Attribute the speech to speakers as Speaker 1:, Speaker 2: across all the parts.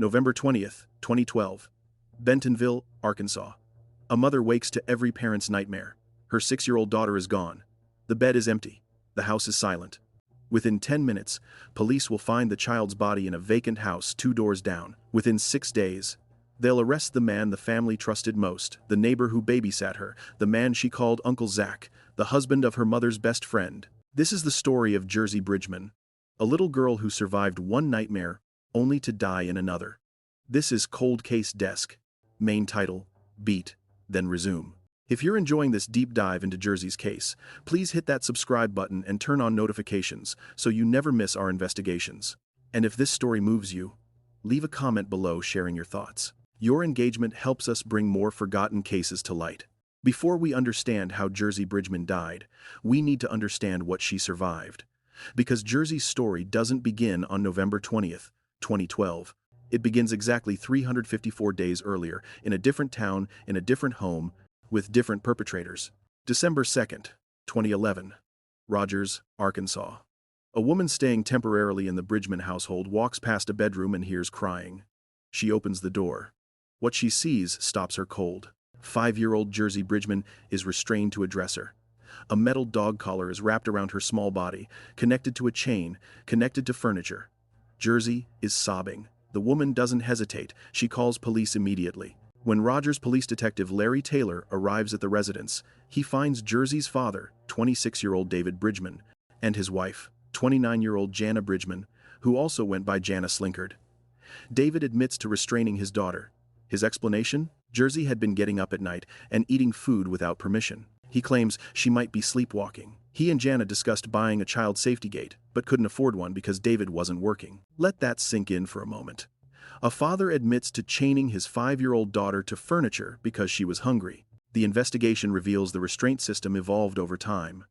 Speaker 1: November 20th, 2012. Bentonville, Arkansas. A mother wakes to every parent's nightmare. Her 6-year-old daughter is gone. The bed is empty. The house is silent. Within 10 minutes, police will find the child's body in a vacant house 2 doors down. Within 6 days, they'll arrest the man the family trusted most, the neighbor who babysat her, the man she called Uncle Zach, the husband of her mother's best friend. This is the story of Jersey Bridgeman, a little girl who survived one nightmare only to die in another. This is Cold Case Desk. Main title: Beat, then Resume. If you're enjoying this deep dive into Jersey's case, please hit that subscribe button and turn on notifications so you never miss our investigations. And if this story moves you, leave a comment below sharing your thoughts. Your engagement helps us bring more forgotten cases to light. Before we understand how Jersey Bridgeman died, we need to understand what she survived. Because Jersey's story doesn't begin on November 20th, 2012. It begins exactly 354 days earlier, in a different town, in a different home, with different perpetrators. December 2nd, 2011. Rogers, Arkansas. A woman staying temporarily in the Bridgeman household walks past a bedroom and hears crying. She opens the door. What she sees stops her cold. 5-year-old Jersey Bridgeman is restrained to a dresser. A metal dog collar is wrapped around her small body, connected to a chain, connected to furniture. Jersey is sobbing. The woman doesn't hesitate. She calls police immediately. When Rogers police detective Larry Taylor arrives at the residence, he finds Jersey's father, 26-year-old David Bridgeman, and his wife, 29-year-old Jana Bridgeman, who also went by Jana Slinkard. David admits to restraining his daughter. His explanation? Jersey had been getting up at night and eating food without permission. He claims she might be sleepwalking. He and Jana discussed buying a child safety gate, but couldn't afford one because David wasn't working. Let that sink in for a moment. A father admits to chaining his 5-year-old daughter to furniture because she was hungry. The investigation reveals the restraint system evolved over time.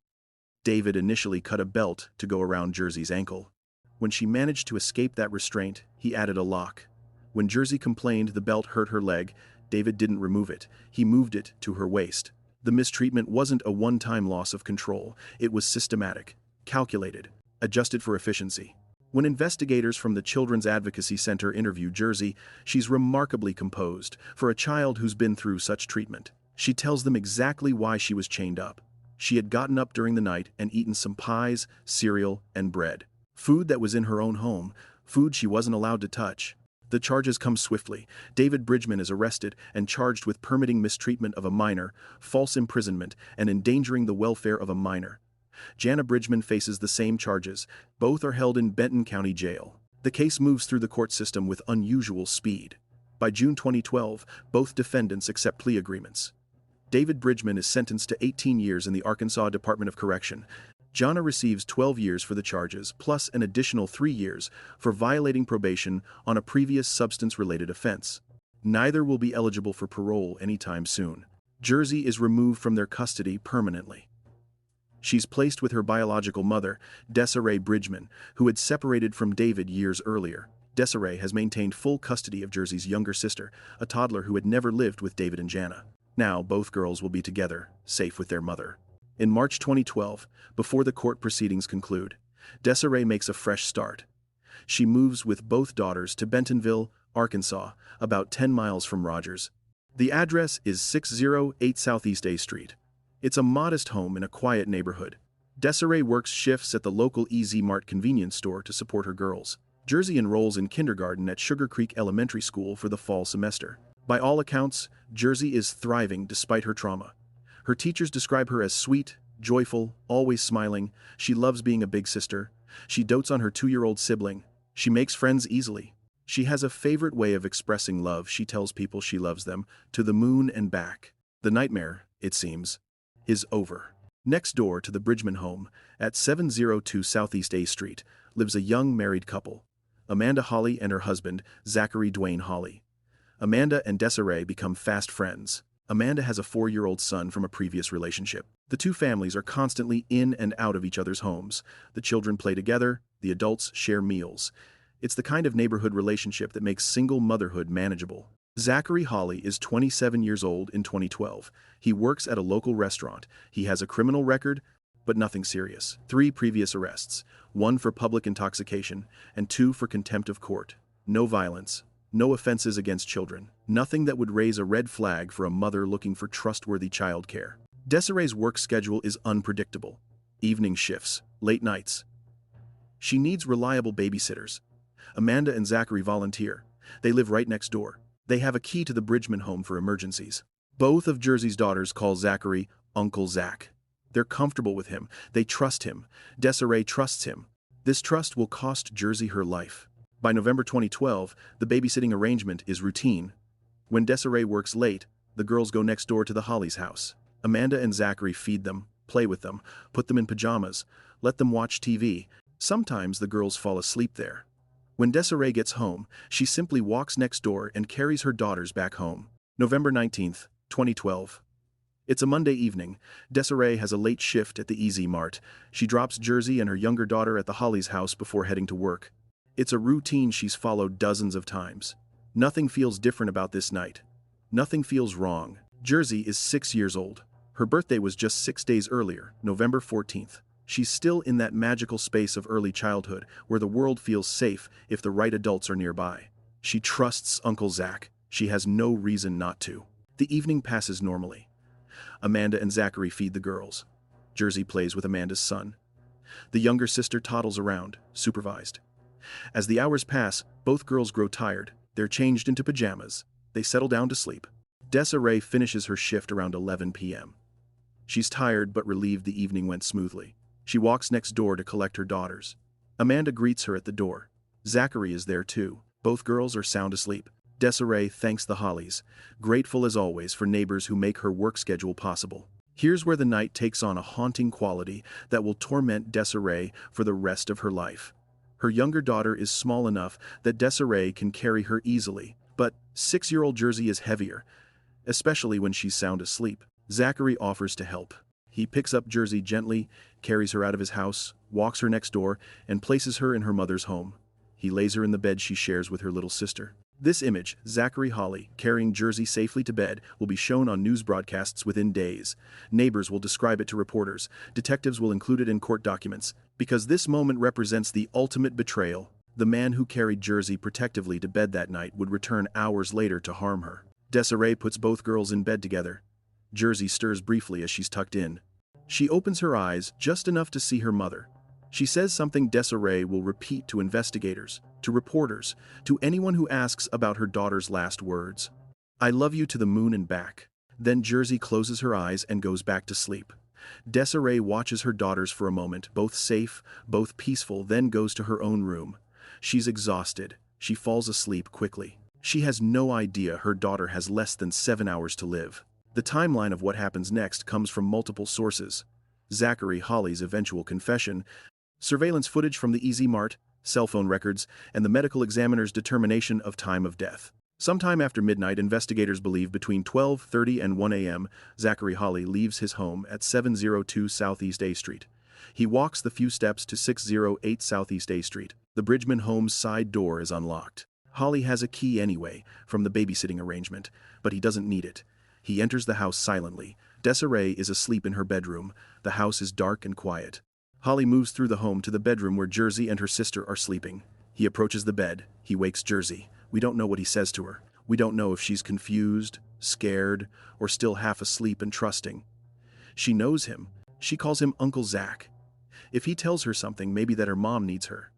Speaker 1: David initially cut a belt to go around Jersey's ankle. When she managed to escape that restraint, he added a lock. When Jersey complained the belt hurt her leg, David didn't remove it. He moved it to her waist. The mistreatment wasn't a one-time loss of control. It was systematic, calculated, adjusted for efficiency. When investigators from the Children's Advocacy Center interview Jersey, she's remarkably composed for a child who's been through such treatment. She tells them exactly why she was chained up. She had gotten up during the night and eaten some pies, cereal, and bread. Food that was in her own home, food she wasn't allowed to touch. The charges come swiftly. David Bridgeman is arrested and charged with permitting mistreatment of a minor, false imprisonment, and endangering the welfare of a minor. Jana Bridgeman faces the same charges. Both are held in Benton County Jail. The case moves through the court system with unusual speed. By June 2012, both defendants accept plea agreements. David Bridgeman is sentenced to 18 years in the Arkansas Department of Correction. Jana receives 12 years for the charges, plus an additional 3 years for violating probation on a previous substance-related offense. Neither will be eligible for parole anytime soon. Jersey is removed from their custody permanently. She's placed with her biological mother, Desiree Bridgeman, who had separated from David years earlier. Desiree has maintained full custody of Jersey's younger sister, a toddler who had never lived with David and Jana. Now both girls will be together, safe with their mother. In March 2012, before the court proceedings conclude, Desiree makes a fresh start. She moves with both daughters to Bentonville, Arkansas, about 10 miles from Rogers. The address is 608 Southeast A Street. It's a modest home in a quiet neighborhood. Desiree works shifts at the local EZ Mart convenience store to support her girls. Jersey enrolls in kindergarten at Sugar Creek Elementary School for the fall semester. By all accounts, Jersey is thriving despite her trauma. Her teachers describe her as sweet, joyful, always smiling. She loves being a big sister. She dotes on her 2-year-old sibling. She makes friends easily. She has a favorite way of expressing love. She tells people she loves them, to the moon and back. The nightmare, it seems, is over. Next door to the Bridgeman home, at 702 Southeast A Street, lives a young married couple, Amanda Holly and her husband, Zachary Holly. Amanda and Desiree become fast friends. Amanda has a 4-year-old son from a previous relationship. The two families are constantly in and out of each other's homes. The children play together, the adults share meals. It's the kind of neighborhood relationship that makes single motherhood manageable. Zachary Holly is 27 years old in 2012. He works at a local restaurant. He has a criminal record, but nothing serious. 3 previous arrests, 1 for public intoxication and 2 for contempt of court. No violence, No offenses against children. Nothing that would raise a red flag for a mother looking for trustworthy childcare. Desiree's work schedule is unpredictable. Evening shifts, late nights. She needs reliable babysitters. Amanda and Zachary volunteer. They live right next door. They have a key to the Bridgeman home for emergencies. Both of Jersey's daughters call Zachary Uncle Zach. They're comfortable with him. They trust him. Desiree trusts him. This trust will cost Jersey her life. By November 2012, the babysitting arrangement is routine. When Desiree works late, the girls go next door to the Holly's house. Amanda and Zachary feed them, play with them, put them in pajamas, let them watch TV. Sometimes the girls fall asleep there. When Desiree gets home, she simply walks next door and carries her daughters back home. November 19, 2012. It's a Monday evening. Desiree has a late shift at the Easy Mart. She drops Jersey and her younger daughter at the Holly's house before heading to work. It's a routine she's followed dozens of times. Nothing feels different about this night. Nothing feels wrong. Jersey is 6 years old. Her birthday was just 6 days earlier, November 14th. She's still in that magical space of early childhood where the world feels safe if the right adults are nearby. She trusts Uncle Zach. She has no reason not to. The evening passes normally. Amanda and Zachary feed the girls. Jersey plays with Amanda's son. The younger sister toddles around, supervised. As the hours pass, both girls grow tired. They're changed into pajamas. They settle down to sleep. Desiree finishes her shift around 11 p.m. She's tired but relieved the evening went smoothly. She walks next door to collect her daughters. Amanda greets her at the door. Zachary is there too. Both girls are sound asleep. Desiree thanks the Hollys, grateful as always for neighbors who make her work schedule possible. Here's where the night takes on a haunting quality that will torment Desiree for the rest of her life. Her younger daughter is small enough that Desiree can carry her easily, but 6-year-old Jersey is heavier, especially when she's sound asleep. Zachary offers to help. He picks up Jersey gently, carries her out of his house, walks her next door, and places her in her mother's home. He lays her in the bed she shares with her little sister. This image, Zachary Holly carrying Jersey safely to bed, will be shown on news broadcasts within days. Neighbors will describe it to reporters. Detectives will include it in court documents. Because this moment represents the ultimate betrayal, the man who carried Jersey protectively to bed that night would return hours later to harm her. Desiree puts both girls in bed together. Jersey stirs briefly as she's tucked in. She opens her eyes just enough to see her mother. She says something Desiree will repeat to investigators, to reporters, to anyone who asks about her daughter's last words. "I love you to the moon and back." Then Jersey closes her eyes and goes back to sleep. Desiree watches her daughters for a moment, both safe, both peaceful, then goes to her own room. She's exhausted. She falls asleep quickly. She has no idea her daughter has less than 7 hours to live. The timeline of what happens next comes from multiple sources. Zachary Holly's eventual confession, surveillance footage from the Easy Mart, cell phone records, and the medical examiner's determination of time of death. Sometime after midnight, investigators believe between 12:30 and 1 a.m., Zachary Holly leaves his home at 702 Southeast A Street. He walks the few steps to 608 Southeast A Street. The Bridgeman home's side door is unlocked. Holly has a key anyway, from the babysitting arrangement, but he doesn't need it. He enters the house silently. Desiree is asleep in her bedroom. The house is dark and quiet. Holly moves through the home to the bedroom where Jersey and her sister are sleeping. He approaches the bed. He wakes Jersey. We don't know what he says to her. We don't know if she's confused, scared, or still half asleep and trusting. She knows him. She calls him Uncle Zach. If he tells her something, maybe that her mom needs her.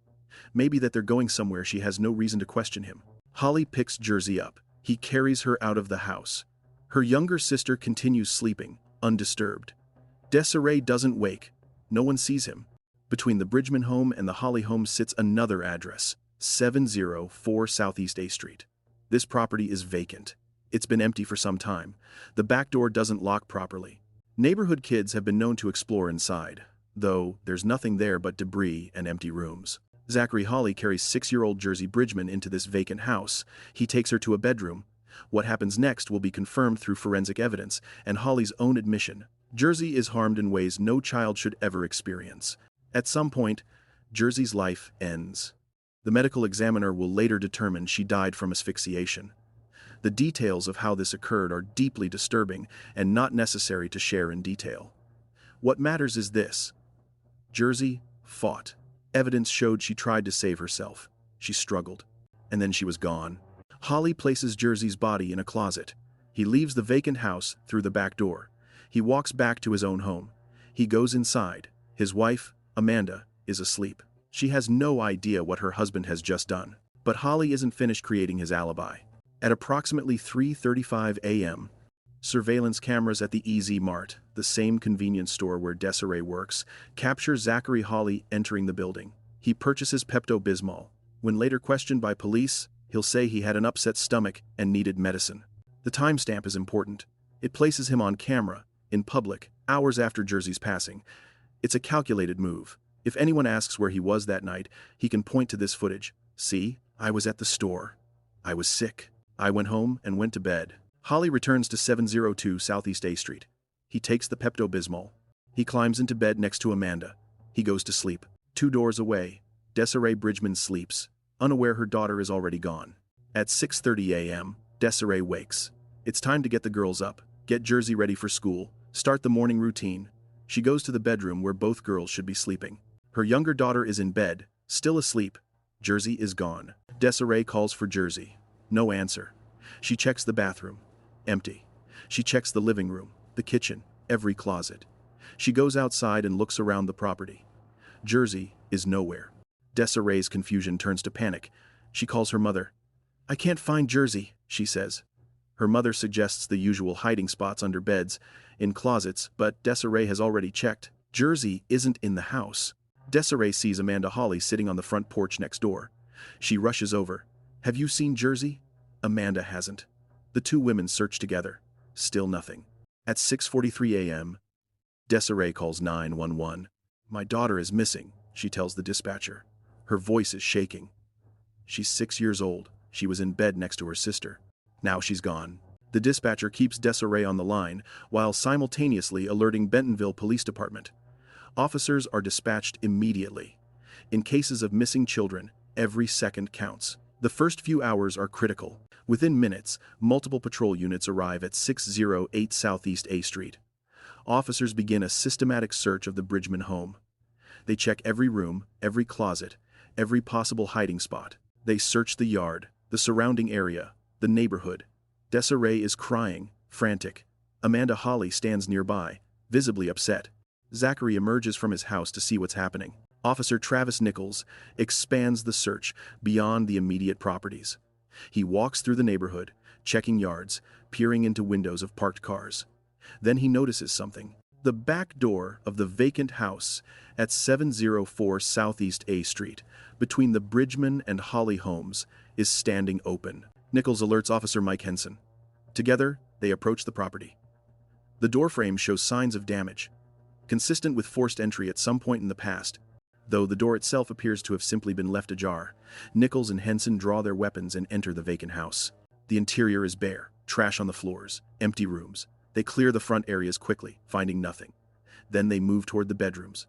Speaker 1: Maybe that they're going somewhere she has no reason to question him. Holly picks Jersey up. He carries her out of the house. Her younger sister continues sleeping, undisturbed. Desiree doesn't wake. No one sees him. Between the Bridgeman home and the Holly home sits another address, 704 Southeast A Street. This property is vacant. It's been empty for some time. The back door doesn't lock properly. Neighborhood kids have been known to explore inside, though there's nothing there but debris and empty rooms. Zachary Holly carries 6-year-old Jersey Bridgeman into this vacant house. He takes her to a bedroom. What happens next will be confirmed through forensic evidence and Holly's own admission. Jersey is harmed in ways no child should ever experience. At some point, Jersey's life ends. The medical examiner will later determine she died from asphyxiation. The details of how this occurred are deeply disturbing and not necessary to share in detail. What matters is this: Jersey fought. Evidence showed she tried to save herself. She struggled. And then she was gone. Holly places Jersey's body in a closet. He leaves the vacant house through the back door. He walks back to his own home. He goes inside. His wife, Amanda, is asleep. She has no idea what her husband has just done. But Holly isn't finished creating his alibi. At approximately 3:35 a.m., surveillance cameras at the EZ Mart, the same convenience store where Desiree works, capture Zachary Holly entering the building. He purchases Pepto-Bismol. When later questioned by police, he'll say he had an upset stomach and needed medicine. The timestamp is important. It places him on camera, in public, hours after Jersey's passing. It's a calculated move. If anyone asks where he was that night, he can point to this footage. See, I was at the store. I was sick. I went home and went to bed. Holly returns to 702 Southeast A Street. He takes the Pepto-Bismol. He climbs into bed next to Amanda. He goes to sleep. 2 doors away, Jersey Bridgeman sleeps, unaware her daughter is already gone. At 6:30 a.m., Desiree wakes. It's time to get the girls up, get Jersey ready for school, start the morning routine. She goes to the bedroom where both girls should be sleeping. Her younger daughter is in bed, still asleep. Jersey is gone. Desiree calls for Jersey. No answer. She checks the bathroom. Empty. She checks the living room, the kitchen, every closet. She goes outside and looks around the property. Jersey is nowhere. Desiree's confusion turns to panic. She calls her mother. "I can't find Jersey," she says. Her mother suggests the usual hiding spots under beds, in closets, but Desiree has already checked. Jersey isn't in the house. Desiree sees Amanda Holly sitting on the front porch next door. She rushes over. "Have you seen Jersey?" Amanda hasn't. The 2 women search together. Still nothing. At 6:43 a.m., Desiree calls 911. "My daughter is missing," she tells the dispatcher. Her voice is shaking. She's 6 years old. She was in bed next to her sister. Now she's gone. The dispatcher keeps Desiree on the line while simultaneously alerting Bentonville Police Department. Officers are dispatched immediately. In cases of missing children, every second counts. The first few hours are critical. Within minutes, multiple patrol units arrive at 608 Southeast A Street. Officers begin a systematic search of the Bridgeman home. They check every room, every closet, every possible hiding spot. They search the yard, the surrounding area, the neighborhood. Desiree is crying, frantic. Amanda Holly stands nearby, visibly upset. Zachary emerges from his house to see what's happening. Officer Travis Nichols expands the search beyond the immediate properties. He walks through the neighborhood, checking yards, peering into windows of parked cars. Then he notices something. The back door of the vacant house at 704 Southeast A Street, between the Bridgeman and Holly homes, is standing open. Nichols alerts Officer Mike Henson. Together, they approach the property. The doorframe shows signs of damage, consistent with forced entry at some point in the past, though the door itself appears to have simply been left ajar. Nichols and Henson draw their weapons and enter the vacant house. The interior is bare, trash on the floors, empty rooms. They clear the front areas quickly, finding nothing. Then they move toward the bedrooms.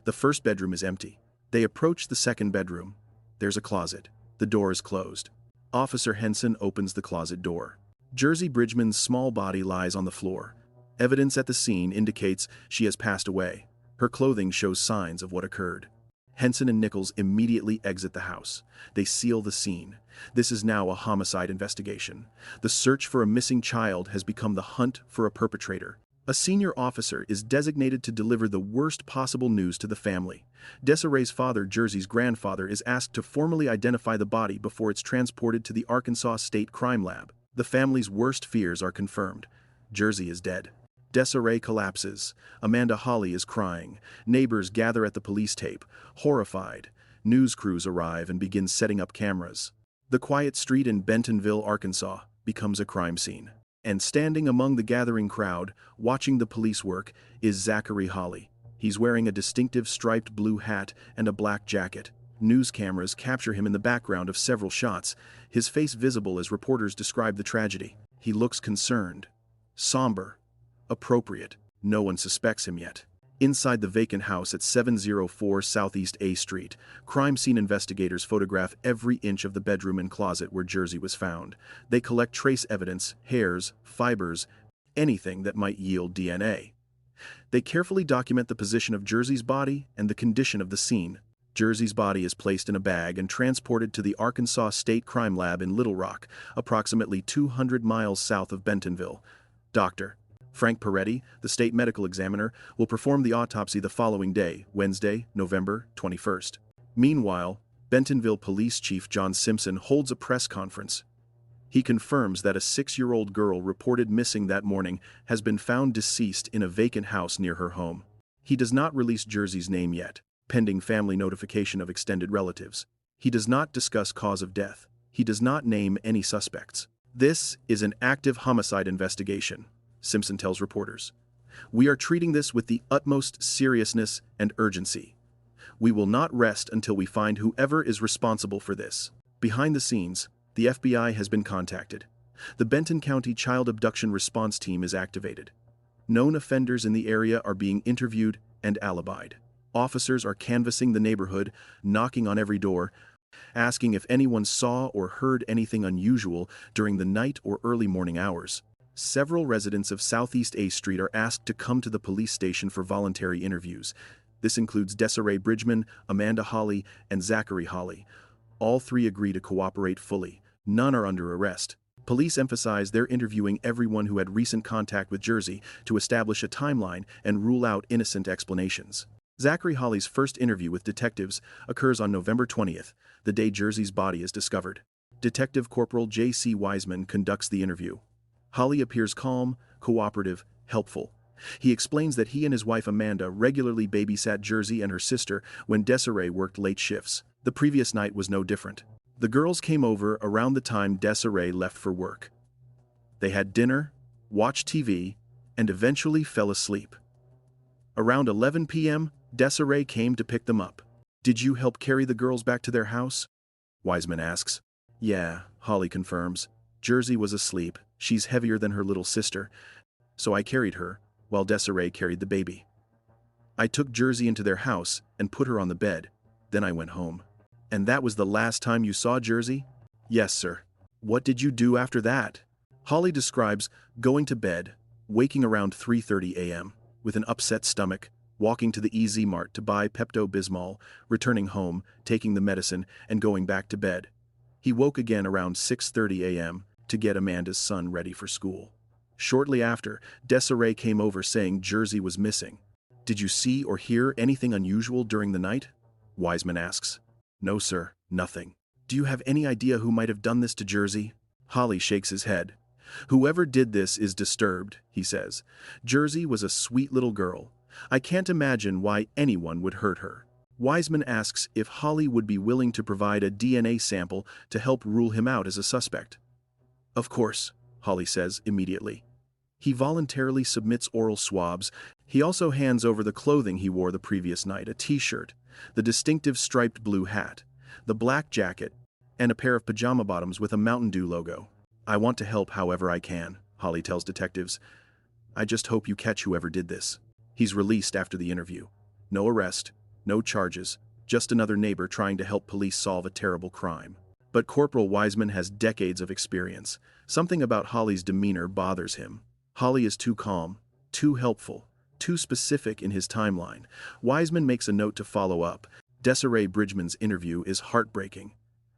Speaker 1: The first bedroom is empty. They approach the second bedroom. There's a closet. The door is closed. Officer Henson opens the closet door. Jersey Bridgeman's small body lies on the floor. Evidence at the scene indicates she has passed away. Her clothing shows signs of what occurred. Henson and Nichols immediately exit the house. They seal the scene. This is now a homicide investigation. The search for a missing child has become the hunt for a perpetrator. A senior officer is designated to deliver the worst possible news to the family. Desiree's father, Jersey's grandfather, is asked to formally identify the body before it's transported to the Arkansas State Crime Lab. The family's worst fears are confirmed. Jersey is dead. Desiree collapses. Amanda Holly is crying. Neighbors gather at the police tape, horrified. News crews arrive and begin setting up cameras. The quiet street in Bentonville, Arkansas, becomes a crime scene. And standing among the gathering crowd, watching the police work, is Zachary Holly. He's wearing a distinctive striped blue hat and a black jacket. News cameras capture him in the background of several shots, his face visible as reporters describe the tragedy. He looks concerned, somber, appropriate. No one suspects him yet. Inside the vacant house at 704 Southeast A Street, crime scene investigators photograph every inch of the bedroom and closet where Jersey was found. They collect trace evidence, hairs, fibers, anything that might yield DNA. They carefully document the position of Jersey's body and the condition of the scene. Jersey's body is placed in a bag and transported to the Arkansas State Crime Lab in Little Rock, approximately 200 miles south of Bentonville. Dr. Frank Peretti, the state medical examiner, will perform the autopsy the following day, Wednesday, November 21st. Meanwhile, Bentonville Police Chief John Simpson holds a press conference. He confirms that a 6-year-old girl reported missing that morning has been found deceased in a vacant house near her home. He does not release Jersey's name yet, pending family notification of extended relatives. He does not discuss cause of death. He does not name any suspects. This is an active homicide investigation, Simpson tells reporters. We are treating this with the utmost seriousness and urgency. We will not rest until we find whoever is responsible for this. Behind the scenes, the FBI has been contacted. The Benton County Child Abduction Response Team is activated. Known offenders in the area are being interviewed and alibied. Officers are canvassing the neighborhood, knocking on every door, asking if anyone saw or heard anything unusual during the night or early morning hours. Several residents of Southeast A Street are asked to come to the police station for voluntary interviews. This includes Jersey Bridgeman, Amanda Holly, and Zachary Holly. All three agree to cooperate fully. None are under arrest. Police emphasize they're interviewing everyone who had recent contact with Jersey to establish a timeline and rule out innocent explanations. Zachary Holly's first interview with detectives occurs on November 20th, the day Jersey's body is discovered. Detective Corporal J.C. Wiseman conducts the interview. Holly appears calm, cooperative, helpful. He explains that he and his wife Amanda regularly babysat Jersey and her sister when Desiree worked late shifts. The previous night was no different. The girls came over around the time Desiree left for work. They had dinner, watched TV, and eventually fell asleep. Around 11 p.m., Desiree came to pick them up. Did you help carry the girls back to their house? Wiseman asks. Yeah, Holly confirms. Jersey was asleep. She's heavier than her little sister, so I carried her, while Desiree carried the baby. I took Jersey into their house and put her on the bed. Then I went home. And that was the last time you saw Jersey? Yes, sir. What did you do after that? Holly describes going to bed, waking around 3:30 a.m., with an upset stomach, walking to the EZ Mart to buy Pepto-Bismol, returning home, taking the medicine, and going back to bed. He woke again around 6:30 a.m. to get Amanda's son ready for school. Shortly after, Desiree came over saying Jersey was missing. Did you see or hear anything unusual during the night? Wiseman asks. No, sir, nothing. Do you have any idea who might have done this to Jersey? Holly shakes his head. Whoever did this is disturbed, he says. Jersey was a sweet little girl. I can't imagine why anyone would hurt her. Wiseman asks if Holly would be willing to provide a DNA sample to help rule him out as a suspect. Of course, Holly says immediately. He voluntarily submits oral swabs. He also hands over the clothing he wore the previous night, a t-shirt, the distinctive striped blue hat, the black jacket, and a pair of pajama bottoms with a Mountain Dew logo. I want to help however I can, Holly tells detectives. I just hope you catch whoever did this. He's released after the interview. No arrest, no charges, just another neighbor trying to help police solve a terrible crime. But Corporal Wiseman has decades of experience. Something about Holly's demeanor bothers him. Holly is too calm, too helpful, too specific in his timeline. Wiseman makes a note to follow up. Jersey Bridgeman's interview is heartbreaking.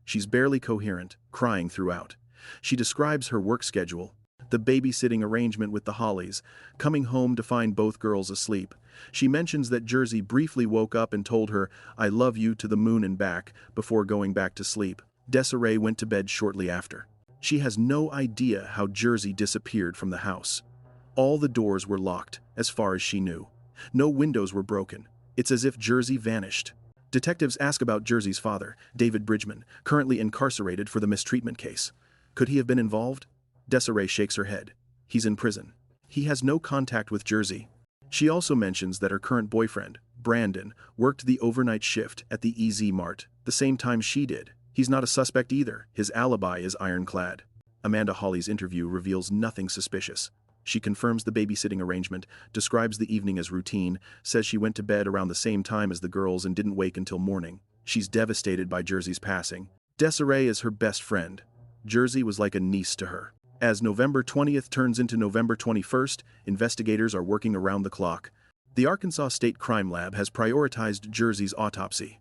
Speaker 1: She's barely coherent, crying throughout. She describes her work schedule, the babysitting arrangement with the Hollys, coming home to find both girls asleep. She mentions that Jersey briefly woke up and told her, "I love you to the moon and back," before going back to sleep. Desiree went to bed shortly after. She has no idea how Jersey disappeared from the house. All the doors were locked, as far as she knew. No windows were broken. It's as if Jersey vanished. Detectives ask about Jersey's father, David Bridgeman, currently incarcerated for the mistreatment case. Could he have been involved? Desiree shakes her head. He's in prison. He has no contact with Jersey. She also mentions that her current boyfriend, Brandon, worked the overnight shift at the EZ Mart, the same time she did. He's not a suspect either. His alibi is ironclad. Amanda Holly's interview reveals nothing suspicious. She confirms the babysitting arrangement, describes the evening as routine, says she went to bed around the same time as the girls and didn't wake until morning. She's devastated by Jersey's passing. Desiree is her best friend. Jersey was like a niece to her. As November 20th turns into November 21st, investigators are working around the clock. The Arkansas State Crime Lab has prioritized Jersey's autopsy.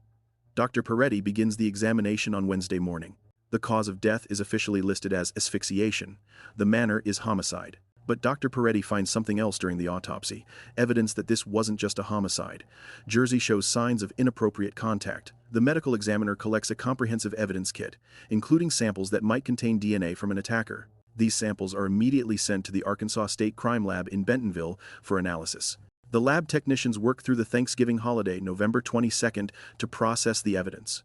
Speaker 1: Dr. Peretti begins the examination on Wednesday morning. The cause of death is officially listed as asphyxiation. The manner is homicide. But Dr. Peretti finds something else during the autopsy, evidence that this wasn't just a homicide. Jersey shows signs of inappropriate contact. The medical examiner collects a comprehensive evidence kit, including samples that might contain DNA from an attacker. These samples are immediately sent to the Arkansas State Crime Lab in Bentonville for analysis. The lab technicians work through the Thanksgiving holiday, November 22nd, to process the evidence.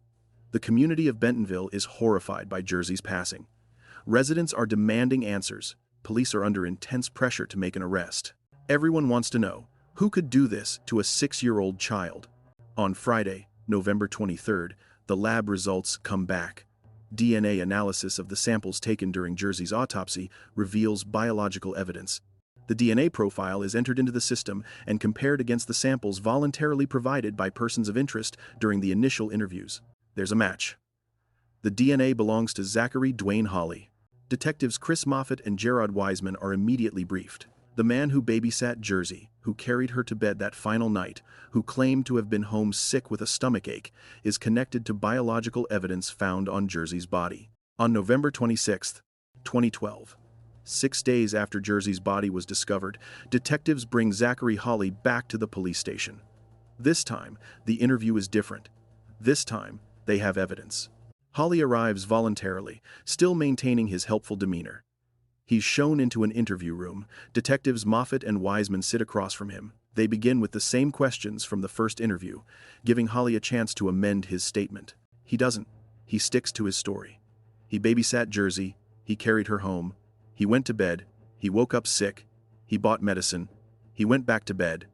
Speaker 1: The community of Bentonville is horrified by Jersey's passing. Residents are demanding answers. Police are under intense pressure to make an arrest. Everyone wants to know, who could do this to a 6-year-old child? On Friday, November 23rd, the lab results come back. DNA analysis of the samples taken during Jersey's autopsy reveals biological evidence. The DNA profile is entered into the system and compared against the samples voluntarily provided by persons of interest during the initial interviews. There's a match. The DNA belongs to Zachary Holly. Detectives Chris Moffat and Gerard Wiseman are immediately briefed. The man who babysat Jersey, who carried her to bed that final night, who claimed to have been home sick with a stomachache, is connected to biological evidence found on Jersey's body. On November 26, 2012, 6 days after Jersey's body was discovered, detectives bring Zachary Holly back to the police station. This time, the interview is different. This time, they have evidence. Holly arrives voluntarily, still maintaining his helpful demeanor. He's shown into an interview room. Detectives Moffat and Wiseman sit across from him. They begin with the same questions from the first interview, giving Holly a chance to amend his statement. He doesn't. He sticks to his story. He babysat Jersey. He carried her home. He went to bed. He woke up sick. He bought medicine. He went back to bed.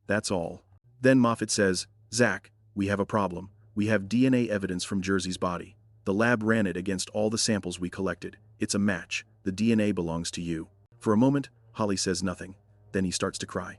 Speaker 1: That's all. Then Moffat says, "Zach, we have a problem. We have DNA evidence from Jersey's body. The lab ran it against all the samples we collected. It's a match. The DNA belongs to you." For a moment, Holly says nothing. Then he starts to cry.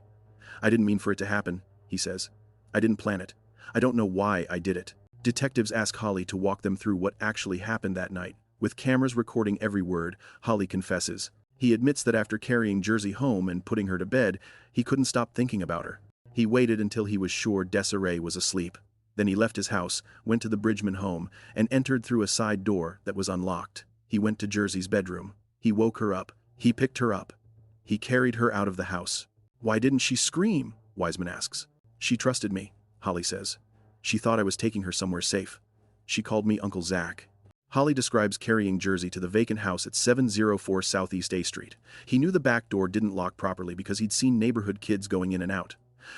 Speaker 1: "I didn't mean for it to happen," he says. "I didn't plan it. I don't know why I did it." Detectives ask Holly to walk them through what actually happened that night. With cameras recording every word, Holly confesses. He admits that after carrying Jersey home and putting her to bed, he couldn't stop thinking about her. He waited until he was sure Desiree was asleep. Then he left his house, went to the Bridgeman home, and entered through a side door that was unlocked. He went to Jersey's bedroom. He woke her up. He picked her up. He carried her out of the house. "Why didn't she scream?" Wiseman asks. "She trusted me," Holly says. "She thought I was taking her somewhere safe. She called me Uncle Zach." Holly describes carrying Jersey to the vacant house at 704 Southeast A Street. He knew the back door didn't lock properly because he'd seen neighborhood kids going in and out.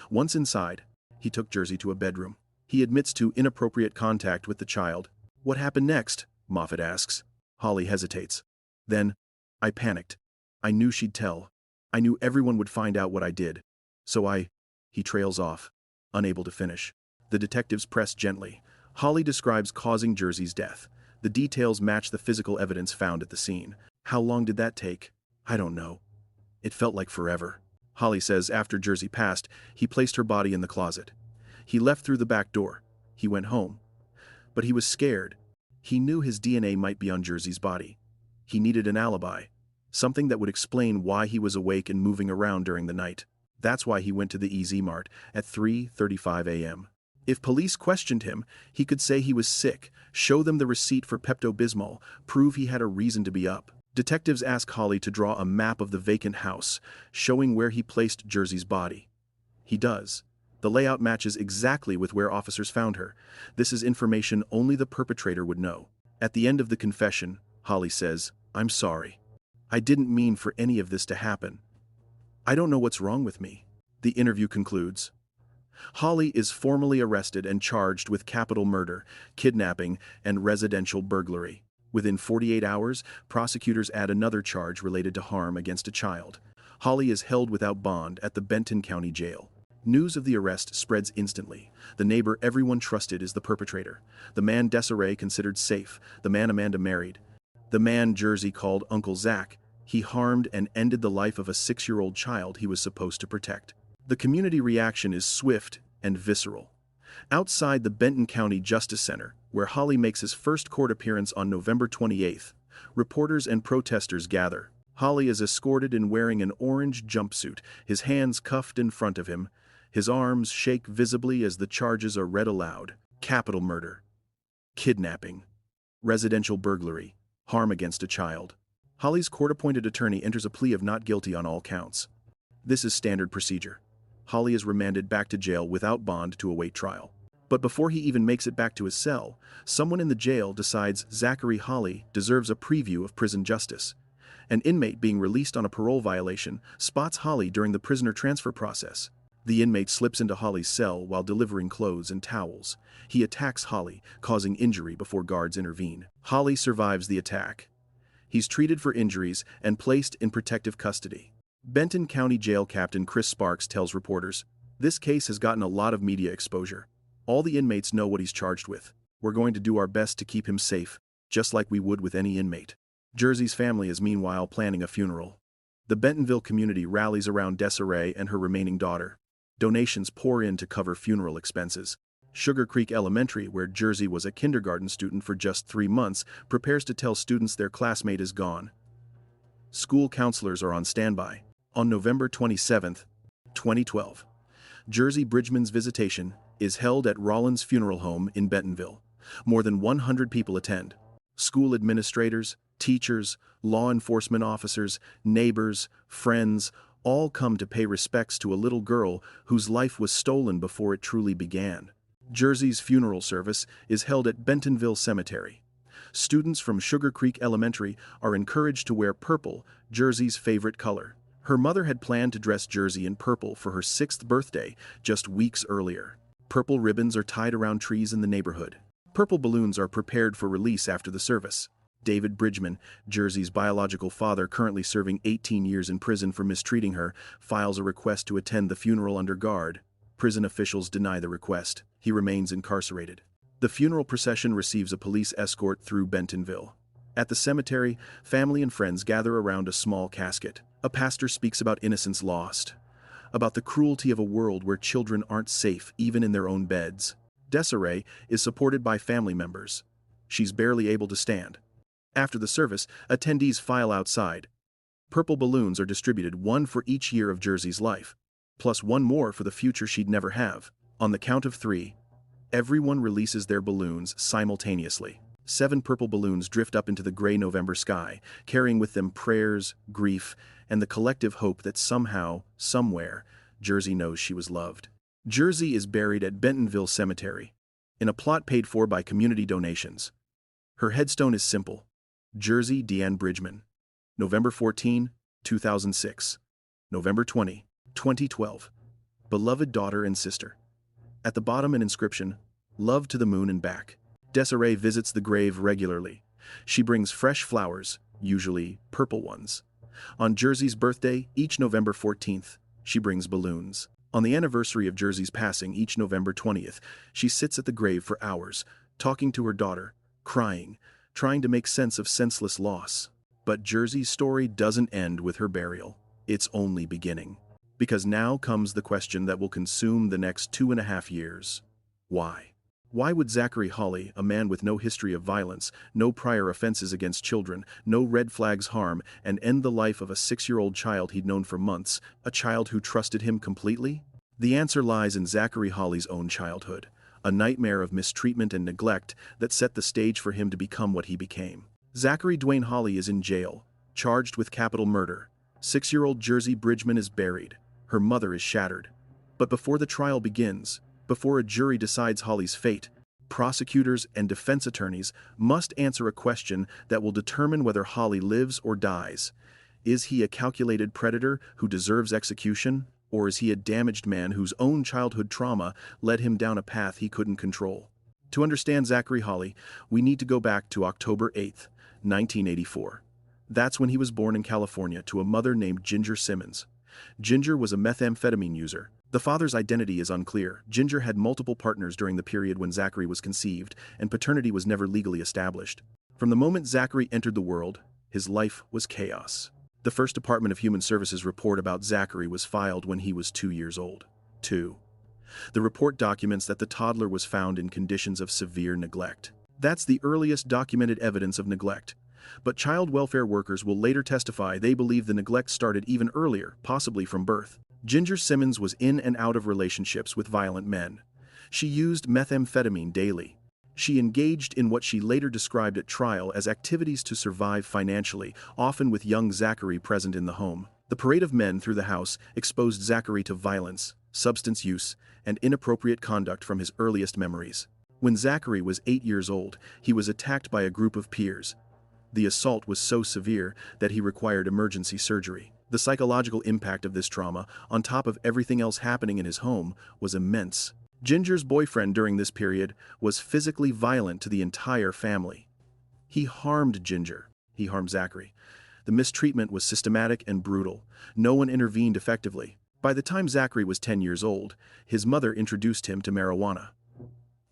Speaker 1: Once inside, he took Jersey to a bedroom. He admits to inappropriate contact with the child. "What happened next?" Moffat asks. Holly hesitates. "Then, I panicked. I knew she'd tell. I knew everyone would find out what I did. So He trails off, unable to finish. The detectives press gently. Holly describes causing Jersey's death. The details match the physical evidence found at the scene. "How long did that take?" "I don't know. It felt like forever." Holly says after Jersey passed, he placed her body in the closet. He left through the back door. He went home. But he was scared. He knew his DNA might be on Jersey's body. He needed an alibi, something that would explain why he was awake and moving around during the night. That's why he went to the EZ Mart at 3:35 a.m. If police questioned him, he could say he was sick, show them the receipt for Pepto-Bismol, prove he had a reason to be up. Detectives ask Holly to draw a map of the vacant house, showing where he placed Jersey's body. He does. The layout matches exactly with where officers found her. This is information only the perpetrator would know. At the end of the confession, Holly says, "I'm sorry. I didn't mean for any of this to happen. I don't know what's wrong with me." The interview concludes. Holly is formally arrested and charged with capital murder, kidnapping, and residential burglary. Within 48 hours, prosecutors add another charge related to harm against a child. Holly is held without bond at the Benton County Jail. News of the arrest spreads instantly. The neighbor everyone trusted is the perpetrator. The man Desiree considered safe. The man Amanda married. The man Jersey called Uncle Zach. He harmed and ended the life of a 6-year-old child he was supposed to protect. The community reaction is swift and visceral. Outside the Benton County Justice Center, where Holly makes his first court appearance on November 28th, reporters and protesters gather. Holly is escorted in wearing an orange jumpsuit, his hands cuffed in front of him. His arms shake visibly as the charges are read aloud. Capital murder. kidnapping, residential burglary, harm against a child. Holly's court-appointed attorney enters a plea of not guilty on all counts. This is standard procedure. Holly is remanded back to jail without bond to await trial. But before he even makes it back to his cell, someone in the jail decides Zachary Holly deserves a preview of prison justice. An inmate being released on a parole violation spots Holly during the prisoner transfer process. The inmate slips into Holly's cell while delivering clothes and towels. He attacks Holly, causing injury before guards intervene. Holly survives the attack. He's treated for injuries and placed in protective custody. Benton County Jail Captain Chris Sparks tells reporters, "This case has gotten a lot of media exposure. All the inmates know what he's charged with. We're going to do our best to keep him safe, just like we would with any inmate." Jersey's family is meanwhile planning a funeral. The Bentonville community rallies around Desiree and her remaining daughter. Donations pour in to cover funeral expenses. Sugar Creek Elementary, where Jersey was a kindergarten student for just 3 months, prepares to tell students their classmate is gone. School counselors are on standby. On November 27, 2012, Jersey Bridgeman's visitation is held at Rollins Funeral Home in Bentonville. More than 100 people attend. School administrators, teachers, law enforcement officers, neighbors, friends, all come to pay respects to a little girl whose life was stolen before it truly began. Jersey's funeral service is held at Bentonville Cemetery. Students from Sugar Creek Elementary are encouraged to wear purple, Jersey's favorite color. Her mother had planned to dress Jersey in purple for her 6th birthday just weeks earlier. Purple ribbons are tied around trees in the neighborhood. Purple balloons are prepared for release after the service. David Bridgeman, Jersey's biological father currently serving 18 years in prison for mistreating her, files a request to attend the funeral under guard. Prison officials deny the request. He remains incarcerated. The funeral procession receives a police escort through Bentonville. At the cemetery, family and friends gather around a small casket. A pastor speaks about innocence lost, about the cruelty of a world where children aren't safe even in their own beds. Desiree is supported by family members. She's barely able to stand. After the service, attendees file outside. Purple balloons are distributed, one for each year of Jersey's life, plus one more for the future she'd never have. On the count of 3, everyone releases their balloons simultaneously. 7 purple balloons drift up into the gray November sky, carrying with them prayers, grief, and the collective hope that somehow, somewhere, Jersey knows she was loved. Jersey is buried at Bentonville Cemetery, in a plot paid for by community donations. Her headstone is simple: Jersey Deanne Bridgeman. November 14, 2006. November 20, 2012. Beloved daughter and sister. At the bottom an inscription, "Love to the moon and back." Desiree visits the grave regularly. She brings fresh flowers, usually purple ones. On Jersey's birthday, each November 14th, she brings balloons. On the anniversary of Jersey's passing, each November 20th, she sits at the grave for hours, talking to her daughter, crying, trying to make sense of senseless loss. But Jersey's story doesn't end with her burial. It's only beginning. Because now comes the question that will consume the next 2.5 years. Why? Why would Zachary Holly, a man with no history of violence, no prior offenses against children, no red flags harm, and end the life of a 6-year-old child he'd known for months, a child who trusted him completely? The answer lies in Zachary Holly's own childhood, a nightmare of mistreatment and neglect that set the stage for him to become what he became. Zachary Dwayne Holly is in jail, charged with capital murder. 6-year-old Jersey Bridgeman is buried. Her mother is shattered. But before the trial begins, before a jury decides Holly's fate, prosecutors and defense attorneys must answer a question that will determine whether Holly lives or dies. Is he a calculated predator who deserves execution, or is he a damaged man whose own childhood trauma led him down a path he couldn't control? To understand Zachary Holly, we need to go back to October 8, 1984. That's when he was born in California to a mother named Ginger Simmons. Ginger was a methamphetamine user. The father's identity is unclear. Ginger had multiple partners during the period when Zachary was conceived, and paternity was never legally established. From the moment Zachary entered the world, his life was chaos. The first Department of Human Services report about Zachary was filed when he was 2 years old. 2. The report documents that the toddler was found in conditions of severe neglect. That's the earliest documented evidence of neglect. But child welfare workers will later testify they believe the neglect started even earlier, possibly from birth. Ginger Simmons was in and out of relationships with violent men. She used methamphetamine daily. She engaged in what she later described at trial as activities to survive financially, often with young Zachary present in the home. The parade of men through the house exposed Zachary to violence, substance use, and inappropriate conduct from his earliest memories. When Zachary was 8 years old, he was attacked by a group of peers. The assault was so severe that he required emergency surgery. The psychological impact of this trauma, on top of everything else happening in his home, was immense. Ginger's boyfriend during this period was physically violent to the entire family. He harmed Ginger. He harmed Zachary. The mistreatment was systematic and brutal. No one intervened effectively. By the time Zachary was 10 years old, his mother introduced him to marijuana.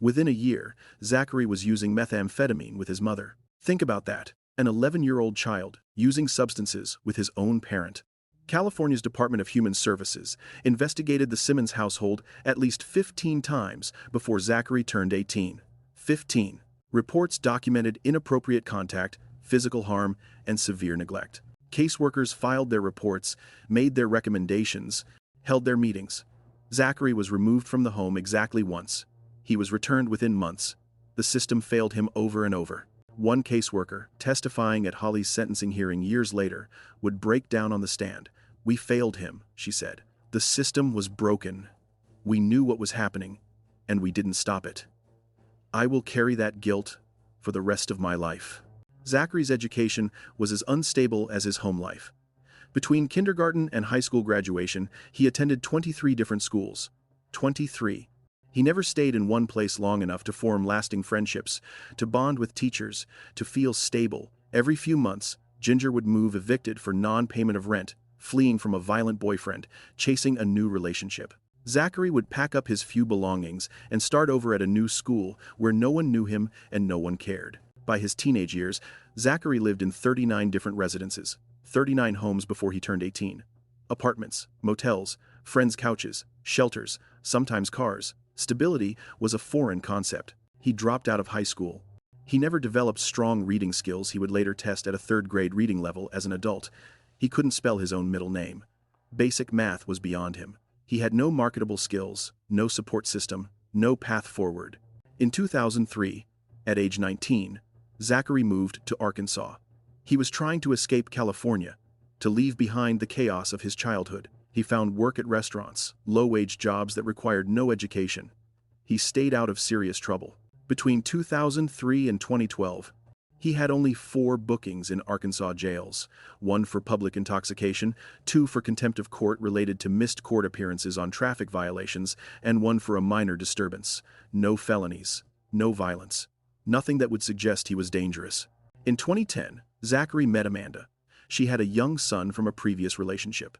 Speaker 1: Within a year, Zachary was using methamphetamine with his mother. Think about that. An 11-year-old child using substances with his own parent. California's Department of Human Services investigated the Simmons household at least 15 times before Zachary turned 18. 15. Reports documented inappropriate contact, physical harm, and severe neglect. Caseworkers filed their reports, made their recommendations, held their meetings. Zachary was removed from the home exactly once. He was returned within months. The system failed him over and over. One caseworker, testifying at Holly's sentencing hearing years later, would break down on the stand. "We failed him," she said. "The system was broken. We knew what was happening, and we didn't stop it. I will carry that guilt for the rest of my life." Zachary's education was as unstable as his home life. Between kindergarten and high school graduation, he attended 23 different schools. 23. He never stayed in one place long enough to form lasting friendships, to bond with teachers, to feel stable. Every few months, Ginger would move evicted for non-payment of rent, fleeing from a violent boyfriend, chasing a new relationship. Zachary would pack up his few belongings and start over at a new school where no one knew him and no one cared. By his teenage years, Zachary lived in 39 different residences, 39 homes before he turned 18. Apartments, motels, friends' couches, shelters, sometimes cars. Stability was a foreign concept. He dropped out of high school. He never developed strong reading skills he would later test at a third-grade reading level as an adult. He couldn't spell his own middle name. Basic math was beyond him. He had no marketable skills, no support system, no path forward. In 2003, at age 19, Zachary moved to Arkansas. He was trying to escape California, to leave behind the chaos of his childhood. He found work at restaurants, low-wage jobs that required no education. He stayed out of serious trouble. Between 2003 and 2012, he had only 4 bookings in Arkansas jails, 1 for public intoxication, 2 for contempt of court related to missed court appearances on traffic violations, and 1 for a minor disturbance. No felonies, no violence, nothing that would suggest he was dangerous. In 2010, Zachary met Amanda. She had a young son from a previous relationship.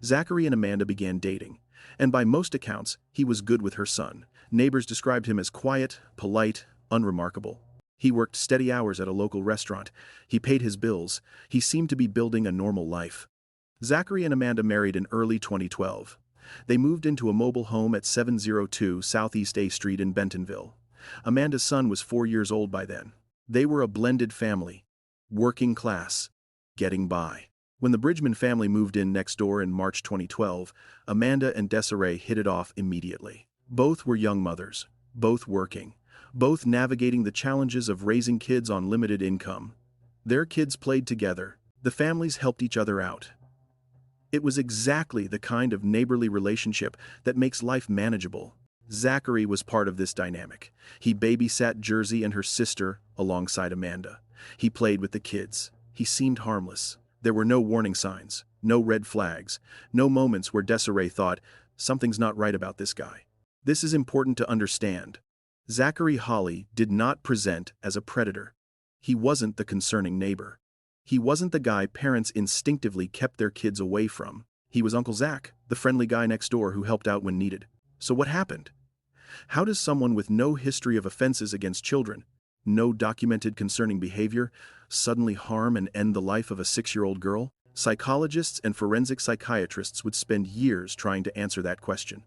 Speaker 1: Zachary and Amanda began dating, and by most accounts, he was good with her son. Neighbors described him as quiet, polite, unremarkable. He worked steady hours at a local restaurant. He paid his bills. He seemed to be building a normal life. Zachary and Amanda married in early 2012. They moved into a mobile home at 702 Southeast A Street in Bentonville. Amanda's son was 4 years old by then. They were a blended family, working class, getting by. When the Bridgeman family moved in next door in March 2012, Amanda and Desiree hit it off immediately. Both were young mothers, both working, both navigating the challenges of raising kids on limited income. Their kids played together. The families helped each other out. It was exactly the kind of neighborly relationship that makes life manageable. Zachary was part of this dynamic. He babysat Jersey and her sister alongside Amanda. He played with the kids. He seemed harmless. There were no warning signs, no red flags, no moments where Desiree thought, something's not right about this guy. This is important to understand. Zachary Holly did not present as a predator. He wasn't the concerning neighbor. He wasn't the guy parents instinctively kept their kids away from. He was Uncle Zach, the friendly guy next door who helped out when needed. So what happened? How does someone with no history of offenses against children, no documented concerning behavior, suddenly harm and end the life of a 6-year-old girl? Psychologists and forensic psychiatrists would spend years trying to answer that question.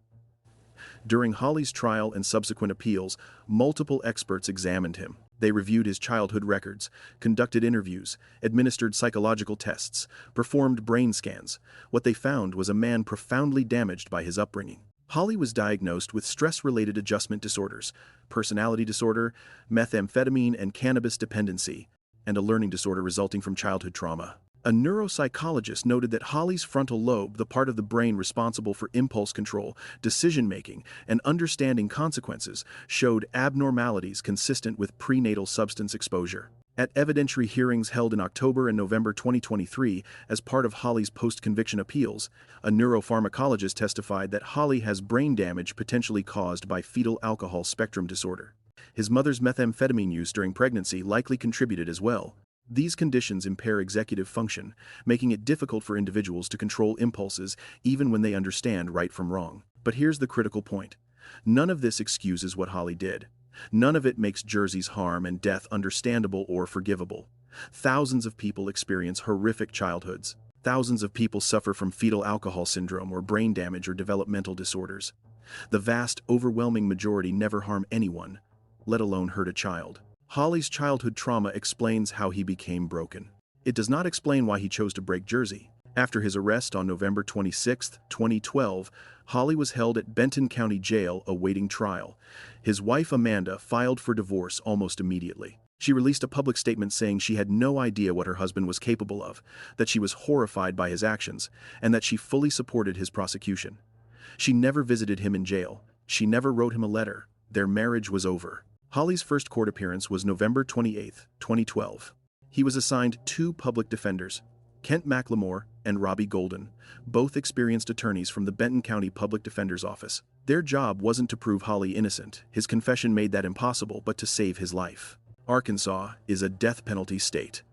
Speaker 1: During Holly's trial and subsequent appeals, multiple experts examined him. They reviewed his childhood records, conducted interviews, administered psychological tests, performed brain scans. What they found was a man profoundly damaged by his upbringing. Holly was diagnosed with stress-related adjustment disorders, personality disorder, methamphetamine and cannabis dependency, and a learning disorder resulting from childhood trauma. A neuropsychologist noted that Holly's frontal lobe, the part of the brain responsible for impulse control, decision-making, and understanding consequences, showed abnormalities consistent with prenatal substance exposure. At evidentiary hearings held in October and November 2023 as part of Holly's post-conviction appeals, a neuropharmacologist testified that Holly has brain damage potentially caused by fetal alcohol spectrum disorder. His mother's methamphetamine use during pregnancy likely contributed as well. These conditions impair executive function, making it difficult for individuals to control impulses even when they understand right from wrong. But here's the critical point. None of this excuses what Holly did. None of it makes Jersey's harm and death understandable or forgivable. Thousands of people experience horrific childhoods. Thousands of people suffer from fetal alcohol syndrome or brain damage or developmental disorders. The vast, overwhelming majority never harm anyone, let alone hurt a child. Holly's childhood trauma explains how he became broken. It does not explain why he chose to break Jersey. After his arrest on November 26, 2012, Holly was held at Benton County Jail awaiting trial. His wife Amanda filed for divorce almost immediately. She released a public statement saying she had no idea what her husband was capable of, that she was horrified by his actions, and that she fully supported his prosecution. She never visited him in jail. She never wrote him a letter. Their marriage was over. Holly's first court appearance was November 28, 2012. He was assigned 2 public defenders, Kent McLemore and Robbie Golden, both experienced attorneys from the Benton County Public Defender's Office. Their job wasn't to prove Holly innocent. His confession made that impossible, but to save his life. Arkansas is a death penalty state.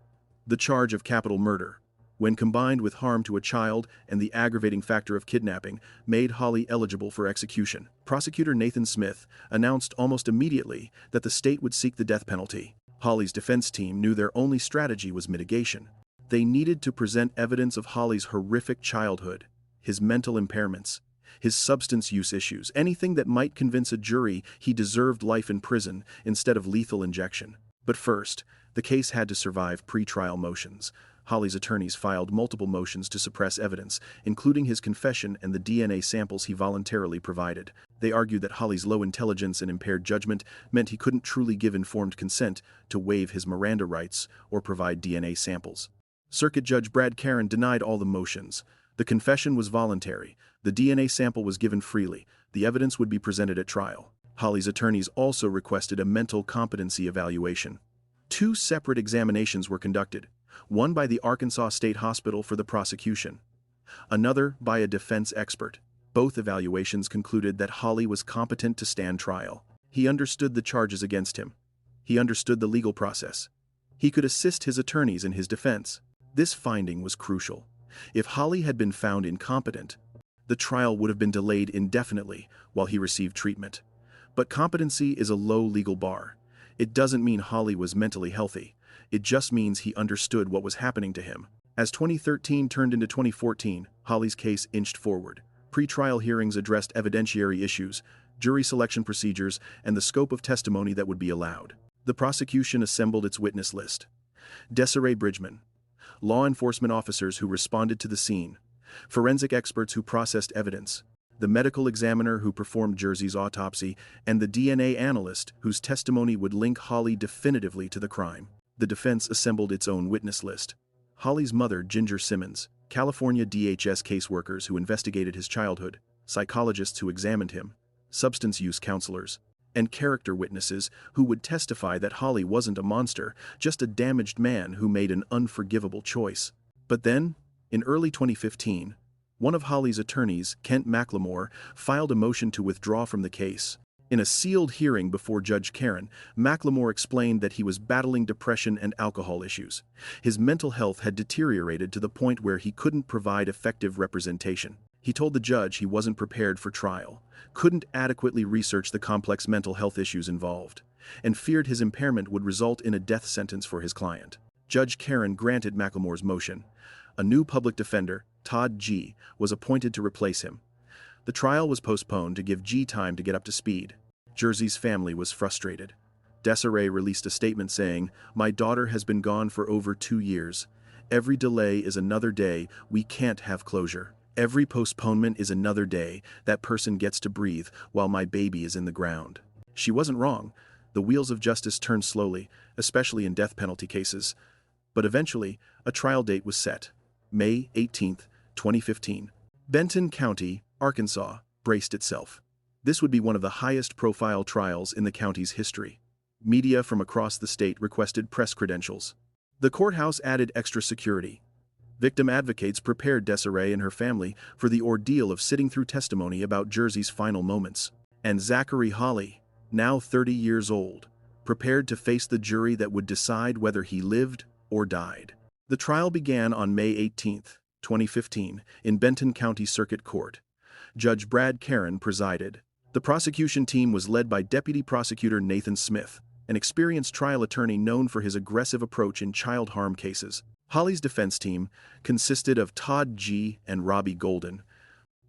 Speaker 1: The charge of capital murder, when combined with harm to a child and the aggravating factor of kidnapping, made Holly eligible for execution. Prosecutor Nathan Smith announced almost immediately that the state would seek the death penalty. Holly's defense team knew their only strategy was mitigation. They needed to present evidence of Holly's horrific childhood, his mental impairments, his substance use issues, anything that might convince a jury he deserved life in prison instead of lethal injection. But first, the case had to survive pre-trial motions. Holly's attorneys filed multiple motions to suppress evidence, including his confession and the DNA samples he voluntarily provided. They argued that Holly's low intelligence and impaired judgment meant he couldn't truly give informed consent to waive his Miranda rights or provide DNA samples. Circuit Judge Brad Caron denied all the motions. The confession was voluntary. The DNA sample was given freely. The evidence would be presented at trial. Holly's attorneys also requested a mental competency evaluation. 2 separate examinations were conducted, one by the Arkansas State Hospital for the prosecution, another by a defense expert. Both evaluations concluded that Holly was competent to stand trial. He understood the charges against him. He understood the legal process. He could assist his attorneys in his defense. This finding was crucial. If Holly had been found incompetent, the trial would have been delayed indefinitely while he received treatment. But competency is a low legal bar. It doesn't mean Holly was mentally healthy. It just means he understood what was happening to him. As 2013 turned into 2014, Holly's case inched forward. Pre-trial hearings addressed evidentiary issues, jury selection procedures, and the scope of testimony that would be allowed. The prosecution assembled its witness list. Jersey Bridgeman, law enforcement officers who responded to the scene, forensic experts who processed evidence, the medical examiner who performed Jersey's autopsy, and the DNA analyst whose testimony would link Holly definitively to the crime. The defense assembled its own witness list. Holly's mother, Ginger Simmons, California DHS caseworkers who investigated his childhood, psychologists who examined him, substance use counselors, and character witnesses who would testify that Holly wasn't a monster, just a damaged man who made an unforgivable choice. But then, in early 2015, one of Holly's attorneys, Kent McLemore, filed a motion to withdraw from the case. In a sealed hearing before Judge Caron, McLemore explained that he was battling depression and alcohol issues. His mental health had deteriorated to the point where he couldn't provide effective representation. He told the judge he wasn't prepared for trial, couldn't adequately research the complex mental health issues involved, and feared his impairment would result in a death sentence for his client. Judge Caron granted McLemore's motion. A new public defender, Todd G., was appointed to replace him. The trial was postponed to give G time to get up to speed. Jersey's family was frustrated. Desiree released a statement saying, "My daughter has been gone for over 2 years. Every delay is another day. We can't have closure." Every postponement is another day that person gets to breathe while my baby is in the ground. She wasn't wrong. The wheels of justice turn slowly, especially in death penalty cases. But eventually, a trial date was set. May 18, 2015. Benton County, Arkansas, braced itself. This would be one of the highest-profile trials in the county's history. Media from across the state requested press credentials. The courthouse added extra security. Victim advocates prepared Desiree and her family for the ordeal of sitting through testimony about Jersey's final moments. And Zachary Holly, now 30 years old, prepared to face the jury that would decide whether he lived or died. The trial began on May 18, 2015, in Benton County Circuit Court. Judge Brad Caron presided. The prosecution team was led by Deputy Prosecutor Nathan Smith, an experienced trial attorney known for his aggressive approach in child harm cases. Holly's defense team consisted of Todd G. and Robbie Golden,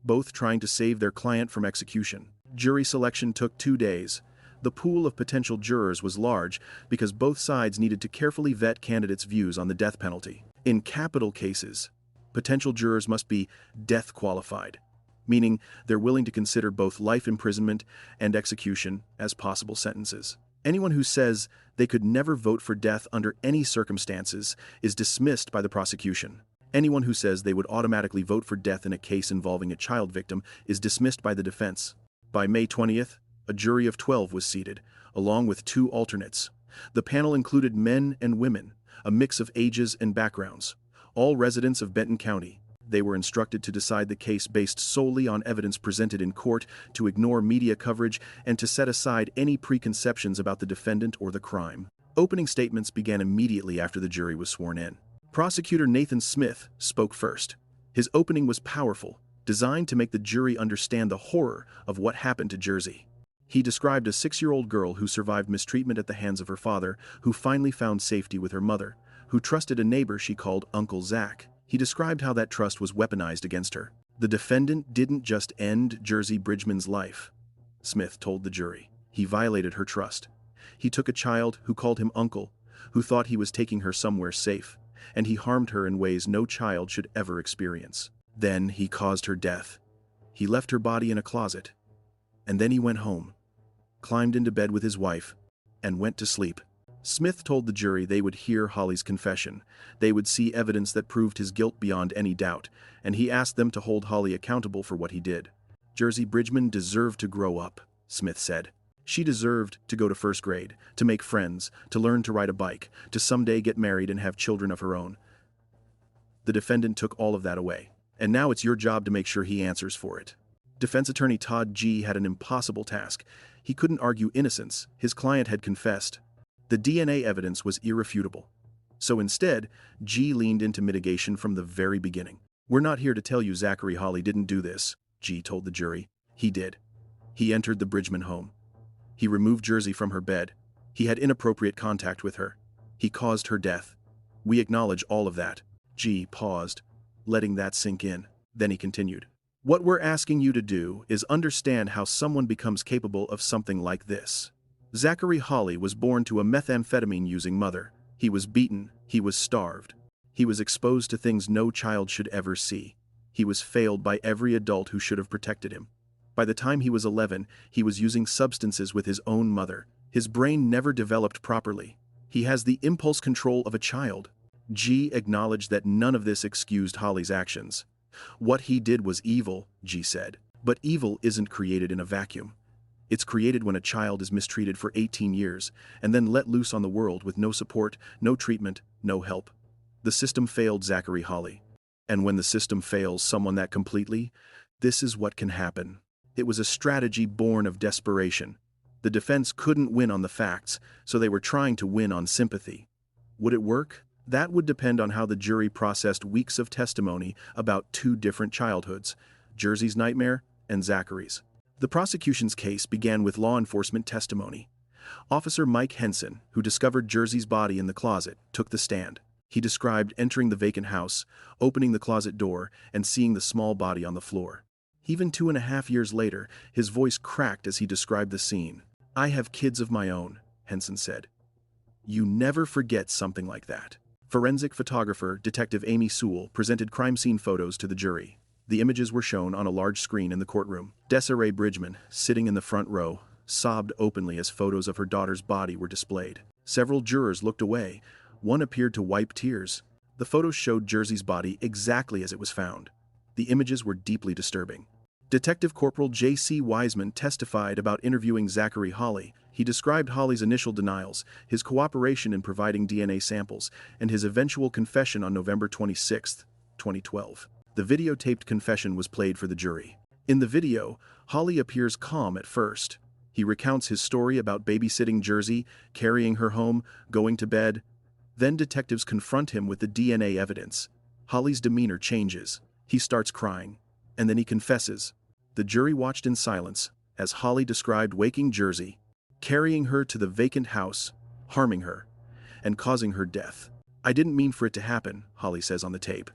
Speaker 1: both trying to save their client from execution. Jury selection took 2 days. The pool of potential jurors was large because both sides needed to carefully vet candidates' views on the death penalty. In capital cases, potential jurors must be death qualified, meaning they're willing to consider both life imprisonment and execution as possible sentences. Anyone who says they could never vote for death under any circumstances is dismissed by the prosecution. Anyone who says they would automatically vote for death in a case involving a child victim is dismissed by the defense. By May 20th, a jury of 12 was seated, along with 2 alternates. The panel included men and women, a mix of ages and backgrounds, all residents of Benton County. They were instructed to decide the case based solely on evidence presented in court, to ignore media coverage, and to set aside any preconceptions about the defendant or the crime. Opening statements began immediately after the jury was sworn in. Prosecutor Nathan Smith spoke first. His opening was powerful, designed to make the jury understand the horror of what happened to Jersey. He described a 6-year-old girl who survived mistreatment at the hands of her father, who finally found safety with her mother, who trusted a neighbor she called Uncle Zach. He described how that trust was weaponized against her. The defendant didn't just end Jersey Bridgeman's life, Smith told the jury. He violated her trust. He took a child who called him uncle, who thought he was taking her somewhere safe, and he harmed her in ways no child should ever experience. Then he caused her death. He left her body in a closet. And then he went home, climbed into bed with his wife, and went to sleep. Smith told the jury they would hear Holly's confession. They would see evidence that proved his guilt beyond any doubt, and he asked them to hold Holly accountable for what he did. Jersey Bridgeman deserved to grow up, Smith said. She deserved to go to first grade, to make friends, to learn to ride a bike, to someday get married and have children of her own. The defendant took all of that away, and now it's your job to make sure he answers for it. Defense attorney Todd G. had an impossible task. He couldn't argue innocence. His client had confessed. The DNA evidence was irrefutable. So instead, G leaned into mitigation from the very beginning. We're not here to tell you Zachary Holly didn't do this, G told the jury. He did. He entered the Bridgeman home. He removed Jersey from her bed. He had inappropriate contact with her. He caused her death. We acknowledge all of that. G paused, letting that sink in. Then he continued. What we're asking you to do is understand how someone becomes capable of something like this. Zachary Holly was born to a methamphetamine-using mother. He was beaten. He was starved. He was exposed to things no child should ever see. He was failed by every adult who should have protected him. By the time he was 11, he was using substances with his own mother. His brain never developed properly. He has the impulse control of a child. G acknowledged that none of this excused Holly's actions. What he did was evil, G said. But evil isn't created in a vacuum. It's created when a child is mistreated for 18 years and then let loose on the world with no support, no treatment, no help. The system failed Zachary Holly. And when the system fails someone that completely, this is what can happen. It was a strategy born of desperation. The defense couldn't win on the facts, so they were trying to win on sympathy. Would it work? That would depend on how the jury processed weeks of testimony about 2 different childhoods, Jersey's nightmare and Zachary's. The prosecution's case began with law enforcement testimony. Officer Mike Henson, who discovered Jersey's body in the closet, took the stand. He described entering the vacant house, opening the closet door, and seeing the small body on the floor. Even 2.5 years later, his voice cracked as he described the scene. I have kids of my own, Henson said. You never forget something like that. Forensic photographer Detective Amy Sewell presented crime scene photos to the jury. The images were shown on a large screen in the courtroom. Jersey Bridgeman, sitting in the front row, sobbed openly as photos of her daughter's body were displayed. Several jurors looked away. One appeared to wipe tears. The photos showed Jersey's body exactly as it was found. The images were deeply disturbing. Detective Corporal J.C. Wiseman testified about interviewing Zachary Holly. He described Holly's initial denials, his cooperation in providing DNA samples, and his eventual confession on November 26, 2012. The videotaped confession was played for the jury. In the video, Holly appears calm at first. He recounts his story about babysitting Jersey, carrying her home, going to bed. Then detectives confront him with the DNA evidence. Holly's demeanor changes. He starts crying. And then he confesses. The jury watched in silence as Holly described waking Jersey, carrying her to the vacant house, harming her, and causing her death. "I didn't mean for it to happen," Holly says on the tape.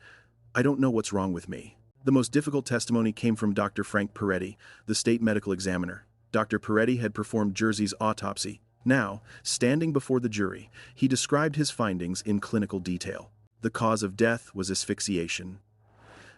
Speaker 1: "I don't know what's wrong with me." The most difficult testimony came from Dr. Frank Peretti, the state medical examiner. Dr. Peretti had performed Jersey's autopsy. Now, standing before the jury, he described his findings in clinical detail. The cause of death was asphyxiation.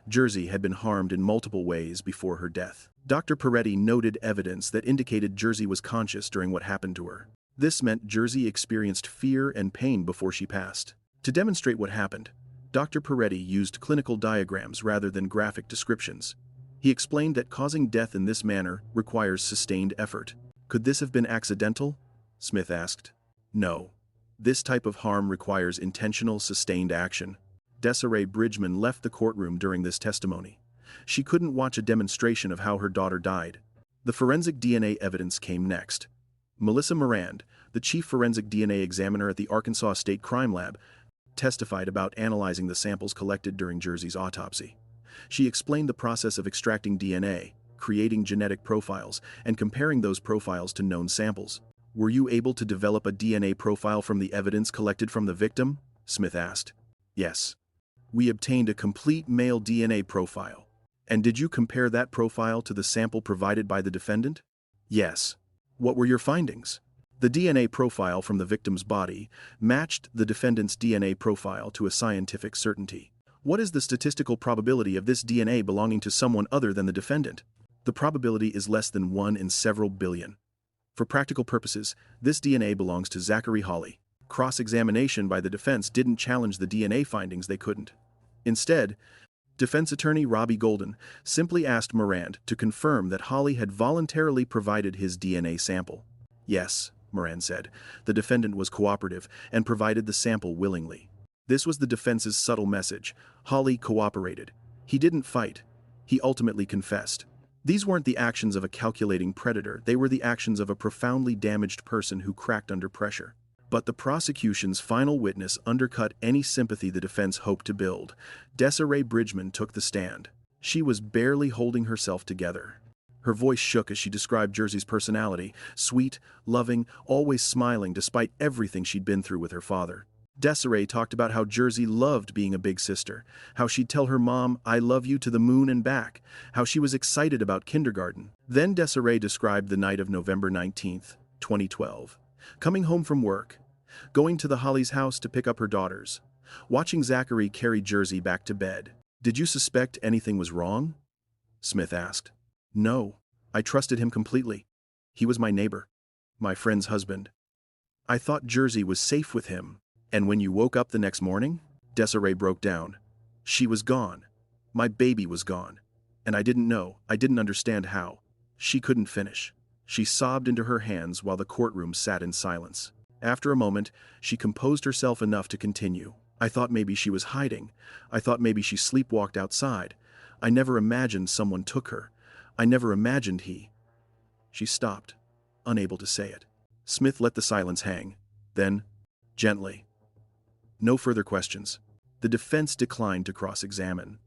Speaker 1: Jersey had been harmed in multiple ways before her death. Dr. Peretti noted evidence that indicated Jersey was conscious during what happened to her. This meant Jersey experienced fear and pain before she passed. To demonstrate what happened, Dr. Peretti used clinical diagrams rather than graphic descriptions. He explained that causing death in this manner requires sustained effort. "Could this have been accidental?" Smith asked. "No. This type of harm requires intentional, sustained action." Jersey Bridgeman left the courtroom during this testimony. She couldn't watch a demonstration of how her daughter died. The forensic DNA evidence came next. Melissa Morand, the chief forensic DNA examiner at the Arkansas State Crime Lab, testified about analyzing the samples collected during Jersey's autopsy. She explained the process of extracting DNA, creating genetic profiles, and comparing those profiles to known samples. "Were you able to develop a DNA profile from the evidence collected from the victim?" Smith asked. "Yes. We obtained a complete male DNA profile." "And did you compare that profile to the sample provided by the defendant?" "Yes." "What were your findings?" "The DNA profile from the victim's body matched the defendant's DNA profile to a scientific certainty." "What is the statistical probability of this DNA belonging to someone other than the defendant?" "The probability is less than 1 in several billion. For practical purposes, this DNA belongs to Zachary Holly." Cross-examination by the defense didn't challenge the DNA findings. They couldn't. Instead, defense attorney Robbie Golden simply asked Morand to confirm that Holly had voluntarily provided his DNA sample. "Yes," Morand said. "The defendant was cooperative and provided the sample willingly." This was the defense's subtle message. Holly cooperated. He didn't fight. He ultimately confessed. These weren't the actions of a calculating predator. They were the actions of a profoundly damaged person who cracked under pressure. But the prosecution's final witness undercut any sympathy the defense hoped to build. Jersey Bridgeman took the stand. She was barely holding herself together. Her voice shook as she described Jersey's personality: sweet, loving, always smiling despite everything she'd been through with her father. Jersey talked about how Jersey loved being a big sister, how she'd tell her mom, "I love you" to the moon and back, how she was excited about kindergarten. Then Jersey described the night of November 19, 2012. Coming home from work, going to the Holly's house to pick up her daughters, watching Zachary carry Jersey back to bed. "Did you suspect anything was wrong?" Smith asked. "No. I trusted him completely. He was my neighbor, my friend's husband. I thought Jersey was safe with him." "And when you woke up the next morning?" Jersey broke down. "She was gone. My baby was gone. And I didn't know, I didn't understand how." She couldn't finish. She sobbed into her hands while the courtroom sat in silence. After a moment, she composed herself enough to continue. "I thought maybe she was hiding. I thought maybe she sleepwalked outside. I never imagined someone took her. I never imagined he..." She stopped, unable to say it. Smith let the silence hang. Then, gently, "No further questions." The defense declined to cross-examine.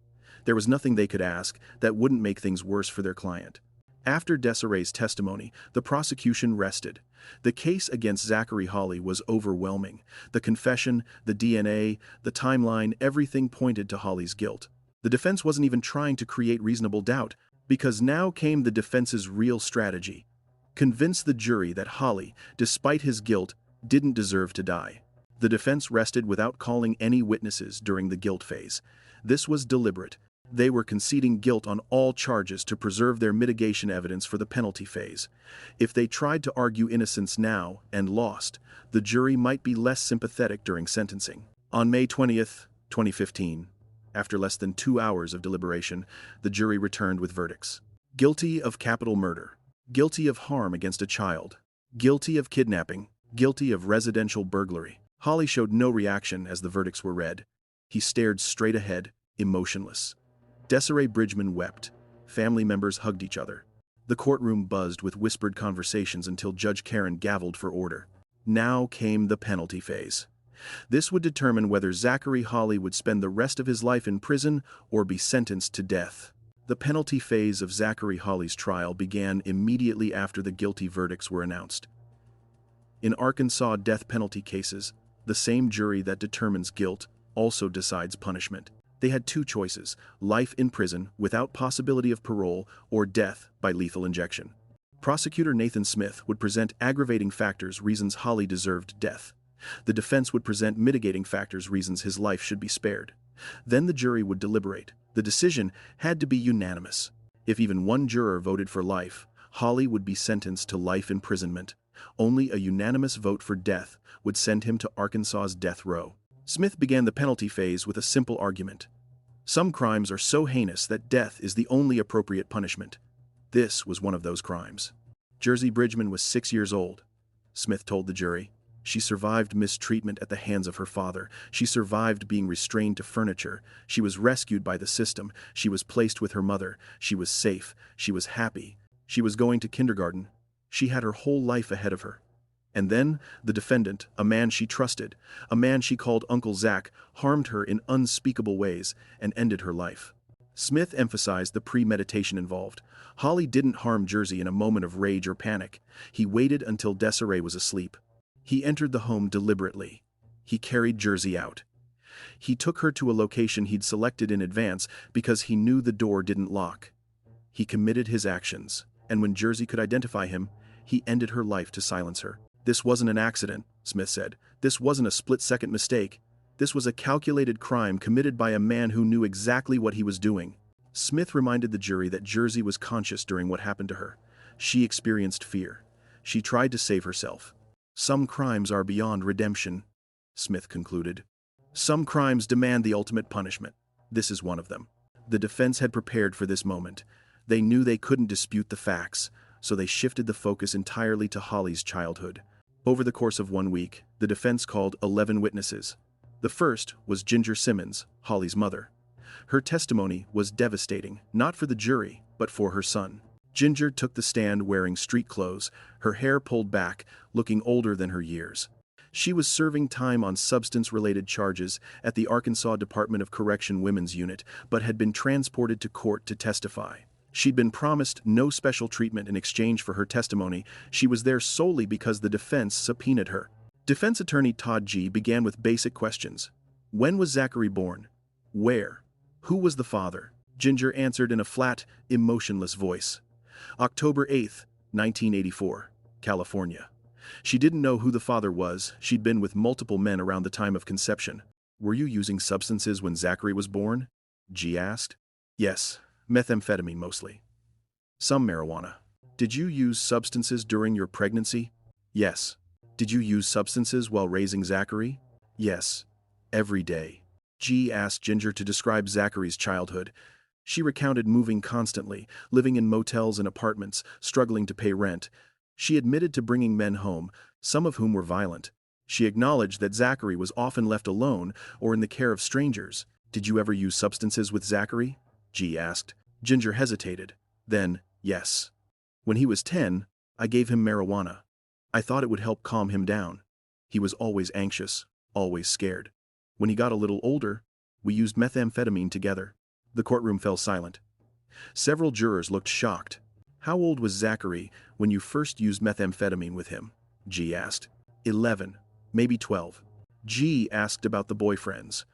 Speaker 1: There was nothing they could ask that wouldn't make things worse for their client. After Jersey's testimony, the prosecution rested. The case against Zachary Holly was overwhelming. The confession, the DNA, the timeline, everything pointed to Holly's guilt. The defense wasn't even trying to create reasonable doubt, because now came the defense's real strategy: convince the jury that Holly, despite his guilt, didn't deserve to die. The defense rested without calling any witnesses during the guilt phase. This was deliberate. They were conceding guilt on all charges to preserve their mitigation evidence for the penalty phase. If they tried to argue innocence now and lost, the jury might be less sympathetic during sentencing. On May 20th, 2015, after less than 2 hours of deliberation, the jury returned with verdicts. Guilty of capital murder. Guilty of harm against a child. Guilty of kidnapping. Guilty of residential burglary. Holly showed no reaction as the verdicts were read. He stared straight ahead, emotionless. Jersey Bridgeman wept. Family members hugged each other. The courtroom buzzed with whispered conversations until Judge Karen gavelled for order. Now came the penalty phase. This would determine whether Zachary Holly would spend the rest of his life in prison or be sentenced to death. The penalty phase of Zachary Holly's trial began immediately after the guilty verdicts were announced. In Arkansas death penalty cases, the same jury that determines guilt also decides punishment. They had two choices: life in prison without possibility of parole or death by lethal injection. Prosecutor Nathan Smith would present aggravating factors, reasons Holly deserved death. The defense would present mitigating factors, reasons his life should be spared. Then the jury would deliberate. The decision had to be unanimous. If even one juror voted for life, Holly would be sentenced to life imprisonment. Only a unanimous vote for death would send him to Arkansas's death row. Smith began the penalty phase with a simple argument. Some crimes are so heinous that death is the only appropriate punishment. This was one of those crimes. Jersey Bridgeman was 6 years old. Smith told the jury. She survived mistreatment at the hands of her father. She survived being restrained to furniture. She was rescued by the system. She was placed with her mother. She was safe. She was happy. She was going to kindergarten. She had her whole life ahead of her. And then, the defendant, a man she trusted, a man she called Uncle Zach, harmed her in unspeakable ways and ended her life. Smith emphasized the premeditation involved. Holly didn't harm Jersey in a moment of rage or panic. He waited until Desiree was asleep. He entered the home deliberately. He carried Jersey out. He took her to a location he'd selected in advance because he knew the door didn't lock. He committed his actions, and when Jersey could identify him, he ended her life to silence her. This wasn't an accident, Smith said. This wasn't a split-second mistake. This was a calculated crime committed by a man who knew exactly what he was doing. Smith reminded the jury that Jersey was conscious during what happened to her. She experienced fear. She tried to save herself. Some crimes are beyond redemption, Smith concluded. Some crimes demand the ultimate punishment. This is one of them. The defense had prepared for this moment. They knew they couldn't dispute the facts, so they shifted the focus entirely to Holly's childhood. Over the course of 1 week, the defense called 11 witnesses. The first was Ginger Simmons, Holly's mother. Her testimony was devastating, not for the jury, but for her son. Ginger took the stand wearing street clothes, her hair pulled back, looking older than her years. She was serving time on substance-related charges at the Arkansas Department of Correction Women's Unit, but had been transported to court to testify. She'd been promised no special treatment in exchange for her testimony. She was there solely because the defense subpoenaed her. Defense attorney Todd G. began with basic questions. When was Zachary born? Where? Who was the father? Ginger answered in a flat, emotionless voice. October 8, 1984, California. She didn't know who the father was. She'd been with multiple men around the time of conception. Were you using substances when Zachary was born? G asked. Yes, methamphetamine mostly. Some marijuana. Did you use substances during your pregnancy? Yes. Did you use substances while raising Zachary? Yes. Every day. G asked Ginger to describe Zachary's childhood. She recounted moving constantly, living in motels and apartments, struggling to pay rent. She admitted to bringing men home, some of whom were violent. She acknowledged that Zachary was often left alone or in the care of strangers. Did you ever use substances with Zachary? G asked. Ginger hesitated. Then, yes. When he was 10, I gave him marijuana. I thought it would help calm him down. He was always anxious, always scared. When he got a little older, we used methamphetamine together. The courtroom fell silent. Several jurors looked shocked. How old was Zachary when you first used methamphetamine with him? G asked. 11, maybe 12. G asked about the boyfriends.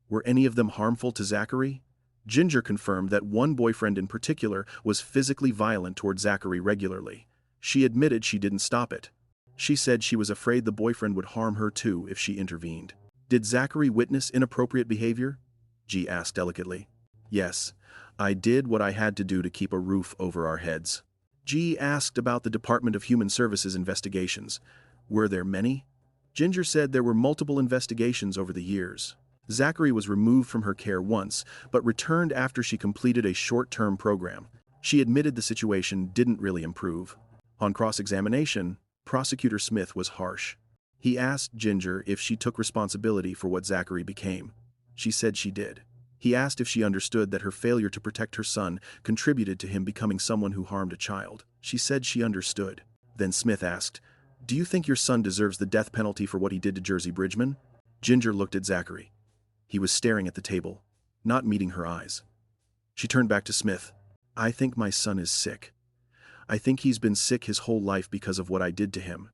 Speaker 1: Were any of them harmful to Zachary? Ginger confirmed that one boyfriend in particular was physically violent toward Zachary regularly. She admitted she didn't stop it. She said she was afraid the boyfriend would harm her too if she intervened. Did Zachary witness inappropriate behavior? G asked delicately. Yes, I did what I had to do to keep a roof over our heads. G asked about the Department of Human Services investigations. Were there many? Ginger said there were multiple investigations over the years. Zachary was removed from her care once, but returned after she completed a short-term program. She admitted the situation didn't really improve. On cross-examination, Prosecutor Smith was harsh. He asked Ginger if she took responsibility for what Zachary became. She said she did. He asked if she understood that her failure to protect her son contributed to him becoming someone who harmed a child. She said she understood. Then Smith asked, "Do you think your son deserves the death penalty for what he did to Jersey Bridgeman?" Ginger looked at Zachary. He was staring at the table, not meeting her eyes. She turned back to Smith. "I think my son is sick. I think he's been sick his whole life because of what I did to him.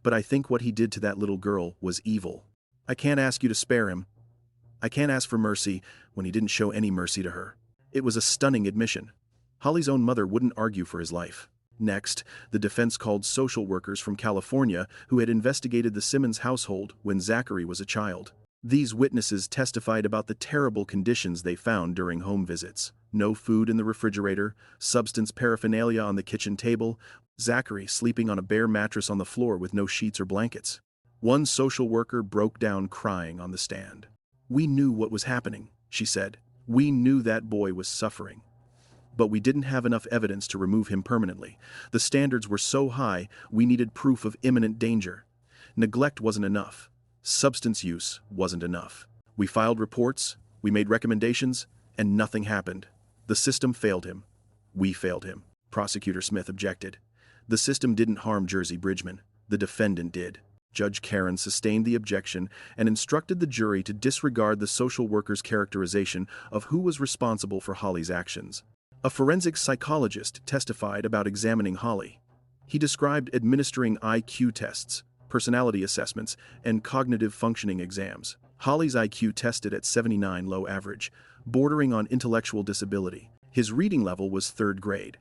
Speaker 1: But I think what he did to that little girl was evil. I can't ask you to spare him. I can't ask for mercy when he didn't show any mercy to her." It was a stunning admission. Holly's own mother wouldn't argue for his life. Next, the defense called social workers from California who had investigated the Simmons household when Zachary was a child. These witnesses testified about the terrible conditions they found during home visits. No food in the refrigerator, substance paraphernalia on the kitchen table, Zachary sleeping on a bare mattress on the floor with no sheets or blankets. One social worker broke down crying on the stand. "We knew what was happening," she said. "We knew that boy was suffering. But we didn't have enough evidence to remove him permanently. The standards were so high, we needed proof of imminent danger. Neglect wasn't enough. Substance use wasn't enough. We filed reports, we made recommendations, and nothing happened. The system failed him. We failed him." Prosecutor Smith objected. "The system didn't harm Jersey Bridgeman. The defendant did." Judge Karen sustained the objection and instructed the jury to disregard the social worker's characterization of who was responsible for Holly's actions. A forensic psychologist testified about examining Holly. He described administering IQ tests, personality assessments, and cognitive functioning exams. Holly's IQ tested at 79 low average, bordering on intellectual disability. His reading level was 3rd grade.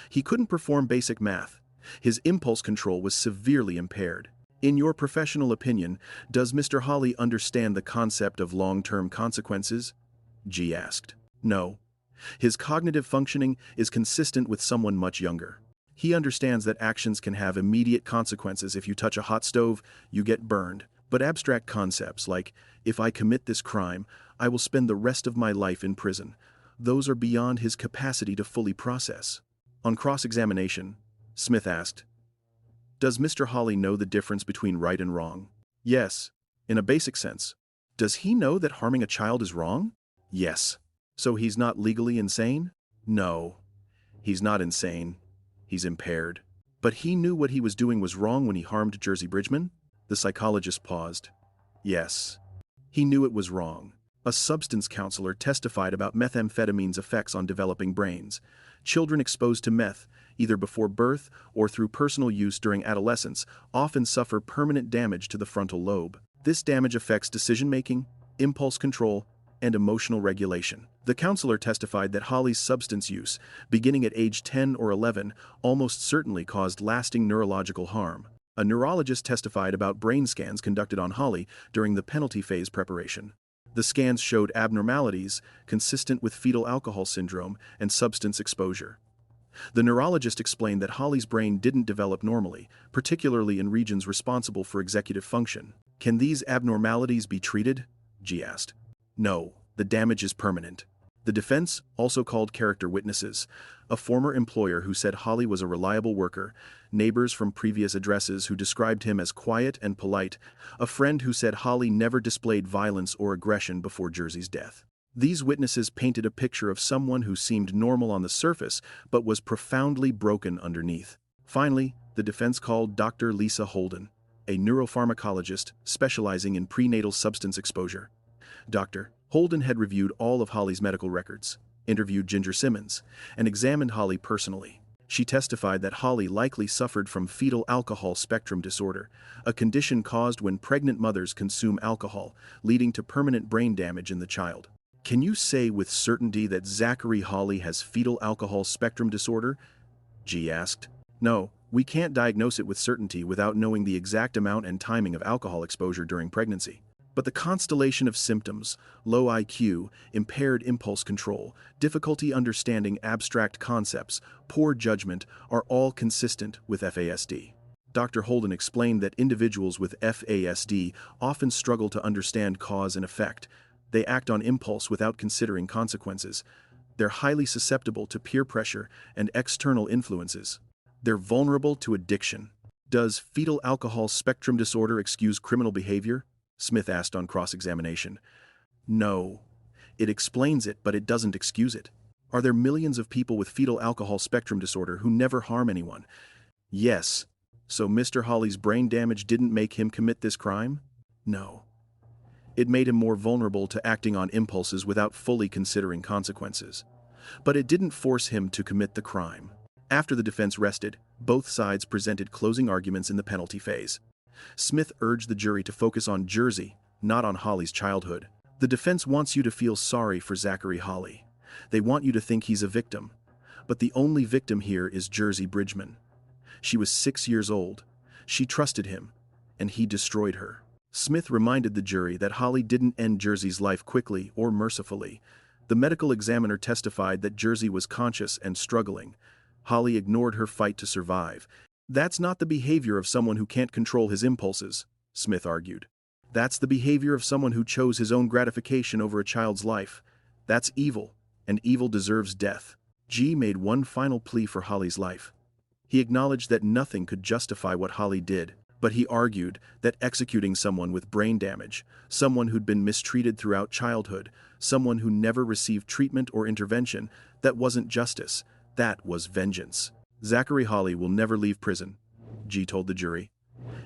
Speaker 1: He couldn't perform basic math. His impulse control was severely impaired. In your professional opinion, does Mr. Holly understand the concept of long-term consequences? G asked. No. His cognitive functioning is consistent with someone much younger. He understands that actions can have immediate consequences. If you touch a hot stove, you get burned. But abstract concepts like, if I commit this crime, I will spend the rest of my life in prison, those are beyond his capacity to fully process. On cross-examination, Smith asked, "Does Mr. Holly know the difference between right and wrong?" "Yes, in a basic sense." "Does he know that harming a child is wrong?" "Yes." "So he's not legally insane?" "No. He's not insane. He's impaired." "But he knew what he was doing was wrong when he harmed Jersey Bridgeman?" The psychologist paused. "Yes. He knew it was wrong." A substance counselor testified about methamphetamine's effects on developing brains. Children exposed to meth, either before birth or through personal use during adolescence, often suffer permanent damage to the frontal lobe. This damage affects decision-making, impulse control, and emotional regulation. The counselor testified that Holly's substance use, beginning at age 10 or 11, almost certainly caused lasting neurological harm. A neurologist testified about brain scans conducted on Holly during the penalty phase preparation. The scans showed abnormalities consistent with fetal alcohol syndrome and substance exposure. The neurologist explained that Holly's brain didn't develop normally, particularly in regions responsible for executive function. "Can these abnormalities be treated?" G asked. "No, the damage is permanent." The defense also called character witnesses, a former employer who said Holly was a reliable worker, neighbors from previous addresses who described him as quiet and polite, a friend who said Holly never displayed violence or aggression before Jersey's death. These witnesses painted a picture of someone who seemed normal on the surface but was profoundly broken underneath. Finally, the defense called Dr. Lisa Holden, a neuropharmacologist specializing in prenatal substance exposure. Dr. Holden had reviewed all of Holly's medical records, interviewed Ginger Simmons, and examined Holly personally. She testified that Holly likely suffered from fetal alcohol spectrum disorder, a condition caused when pregnant mothers consume alcohol, leading to permanent brain damage in the child. "Can you say with certainty that Zachary Holly has fetal alcohol spectrum disorder?" G asked. "No, we can't diagnose it with certainty without knowing the exact amount and timing of alcohol exposure during pregnancy." But the constellation of symptoms, low IQ, impaired impulse control, difficulty understanding abstract concepts, poor judgment, are all consistent with FASD. Dr. Holden explained that individuals with FASD often struggle to understand cause and effect. They act on impulse without considering consequences. They're highly susceptible to peer pressure and external influences. They're vulnerable to addiction. Does fetal alcohol spectrum disorder excuse criminal behavior? Smith asked on cross-examination. No. It explains it, but it doesn't excuse it. Are there millions of people with fetal alcohol spectrum disorder who never harm anyone? Yes. So Mr. Holly's brain damage didn't make him commit this crime? No. It made him more vulnerable to acting on impulses without fully considering consequences. But it didn't force him to commit the crime. After the defense rested, both sides presented closing arguments in the penalty phase. Smith urged the jury to focus on Jersey, not on Holly's childhood. The defense wants you to feel sorry for Zachary Holly. They want you to think he's a victim. But the only victim here is Jersey Bridgeman. She was 6 years old. She trusted him, and he destroyed her. Smith reminded the jury that Holly didn't end Jersey's life quickly or mercifully. The medical examiner testified that Jersey was conscious and struggling. Holly ignored her fight to survive. That's not the behavior of someone who can't control his impulses, Smith argued. That's the behavior of someone who chose his own gratification over a child's life. That's evil, and evil deserves death. G made one final plea for Holly's life. He acknowledged that nothing could justify what Holly did, but he argued that executing someone with brain damage, someone who'd been mistreated throughout childhood, someone who never received treatment or intervention, that wasn't justice, that was vengeance. Zachary Holly will never leave prison, G told the jury.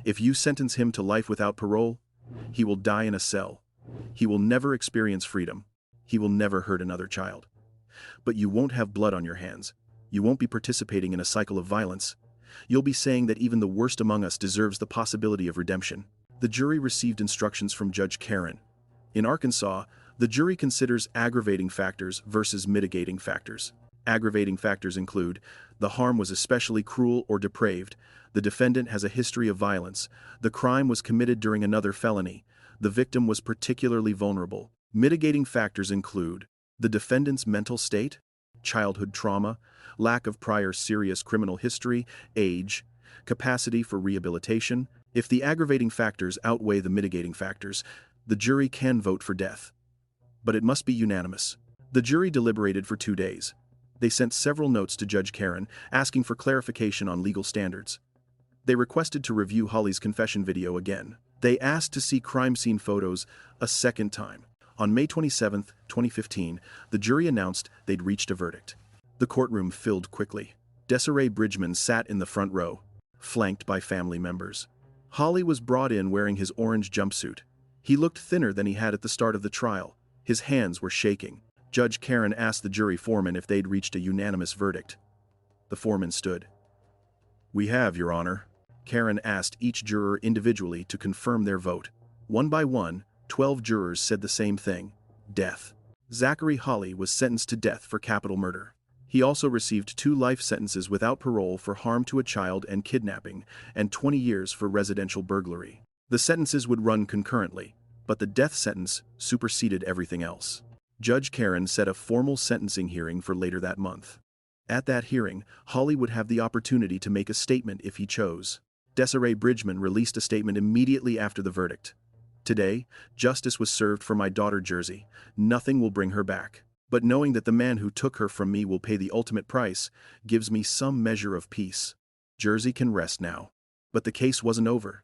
Speaker 1: If you sentence him to life without parole, he will die in a cell. He will never experience freedom. He will never hurt another child. But you won't have blood on your hands. You won't be participating in a cycle of violence. You'll be saying that even the worst among us deserves the possibility of redemption. The jury received instructions from Judge Karen. In Arkansas, the jury considers aggravating factors versus mitigating factors. Aggravating factors include: the harm was especially cruel or depraved, the defendant has a history of violence, the crime was committed during another felony, the victim was particularly vulnerable. Mitigating factors include the defendant's mental state, childhood trauma, lack of prior serious criminal history, age, capacity for rehabilitation. If the aggravating factors outweigh the mitigating factors, the jury can vote for death. But it must be unanimous. The jury deliberated for 2 days. They sent several notes to Judge Karen, asking for clarification on legal standards. They requested to review Holly's confession video again. They asked to see crime scene photos a second time. On May 27, 2015, the jury announced they'd reached a verdict. The courtroom filled quickly. Zachary Bridgeman sat in the front row, flanked by family members. Holly was brought in wearing his orange jumpsuit. He looked thinner than he had at the start of the trial. His hands were shaking. Judge Karen asked the jury foreman if they'd reached a unanimous verdict. The foreman stood. "We have, Your Honor." Karen asked each juror individually to confirm their vote. One by one, 12 jurors said the same thing: death. Zachary Holly was sentenced to death for capital murder. He also received 2 life sentences without parole for harm to a child and kidnapping, and 20 years for residential burglary. The sentences would run concurrently, but the death sentence superseded everything else. Judge Karen set a formal sentencing hearing for later that month. At that hearing, Holly would have the opportunity to make a statement if he chose. Zachary Bridgeman released a statement immediately after the verdict. "Today, justice was served for my daughter Jersey. Nothing will bring her back. But knowing that the man who took her from me will pay the ultimate price gives me some measure of peace. Jersey can rest now." But the case wasn't over.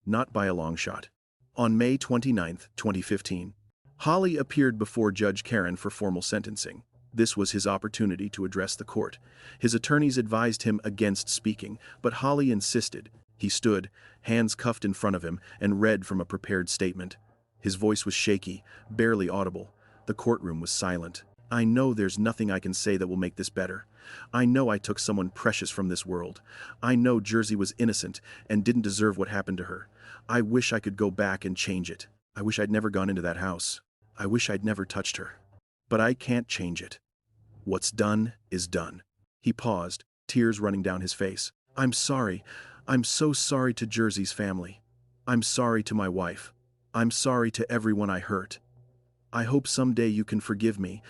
Speaker 1: Not by a long shot. On May 29, 2015, Holly appeared before Judge Karen for formal sentencing. This was his opportunity to address the court. His attorneys advised him against speaking, but Holly insisted. He stood, hands cuffed in front of him, and read from a prepared statement. His voice was shaky, barely audible. The courtroom was silent. "I know there's nothing I can say that will make this better. I know I took someone precious from this world. I know Jersey was innocent and didn't deserve what happened to her. I wish I could go back and change it. I wish I'd never gone into that house. I wish I'd never touched her. But I can't change it. What's done is done." He paused, tears running down his face. "I'm sorry. I'm so sorry to Jersey's family. I'm sorry to my wife. I'm sorry to everyone I hurt. I hope someday you can forgive me,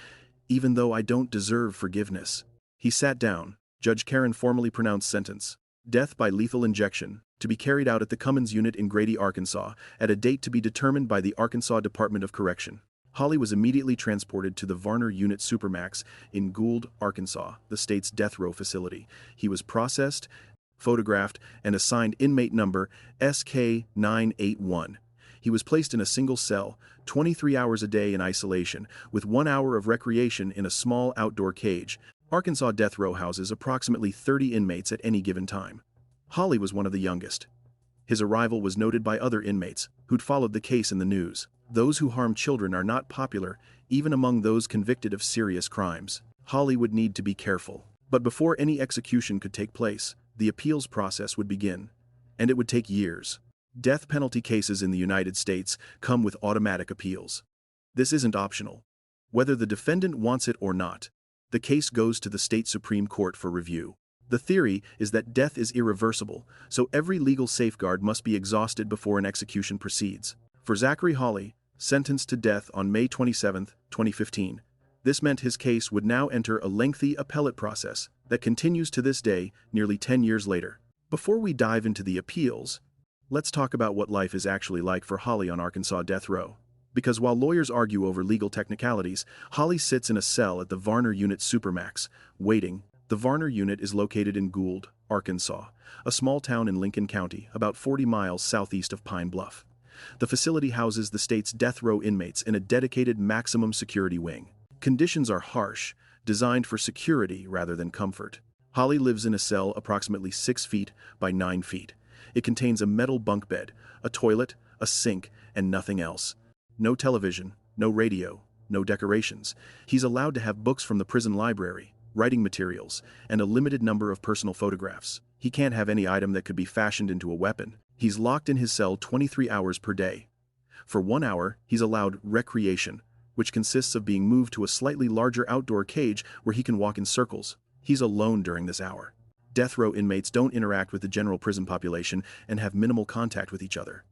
Speaker 1: even though I don't deserve forgiveness." He sat down. Judge Karen formally pronounced sentence: death by lethal injection, to be carried out at the Cummins Unit in Grady, Arkansas, at a date to be determined by the Arkansas Department of Correction. Holly was immediately transported to the Varner Unit Supermax in Gould, Arkansas, the state's death row facility. He was processed, photographed, and assigned inmate number SK981. He was placed in a single cell, 23 hours a day in isolation, with 1 hour of recreation in a small outdoor cage. Arkansas death row houses approximately 30 inmates at any given time. Holly was one of the youngest. His arrival was noted by other inmates, who'd followed the case in the news. Those who harm children are not popular, even among those convicted of serious crimes. Holly would need to be careful. But before any execution could take place, the appeals process would begin. And it would take years. Death penalty cases in the United States come with automatic appeals. This isn't optional. Whether the defendant wants it or not, the case goes to the state Supreme Court for review. The theory is that death is irreversible, so every legal safeguard must be exhausted before an execution proceeds. For Zachary Holly, sentenced to death on May 27, 2015, this meant his case would now enter a lengthy appellate process that continues to this day, nearly 10 years later. Before we dive into the appeals, let's talk about what life is actually like for Holly on Arkansas death row. Because while lawyers argue over legal technicalities, Holly sits in a cell at the Varner Unit Supermax, waiting. The Varner Unit is located in Gould, Arkansas, a small town in Lincoln County, about 40 miles southeast of Pine Bluff. The facility houses the state's death row inmates in a dedicated maximum security wing. Conditions are harsh, designed for security rather than comfort. Holly lives in a cell approximately 6 feet by 9 feet. It contains a metal bunk bed, a toilet, a sink, and nothing else. No television, no radio, no decorations. He's allowed to have books from the prison library, writing materials, and a limited number of personal photographs. He can't have any item that could be fashioned into a weapon. He's locked in his cell 23 hours per day. For 1 hour, he's allowed recreation, which consists of being moved to a slightly larger outdoor cage where he can walk in circles. He's alone during this hour. Death row inmates don't interact with the general prison population and have minimal contact with each other.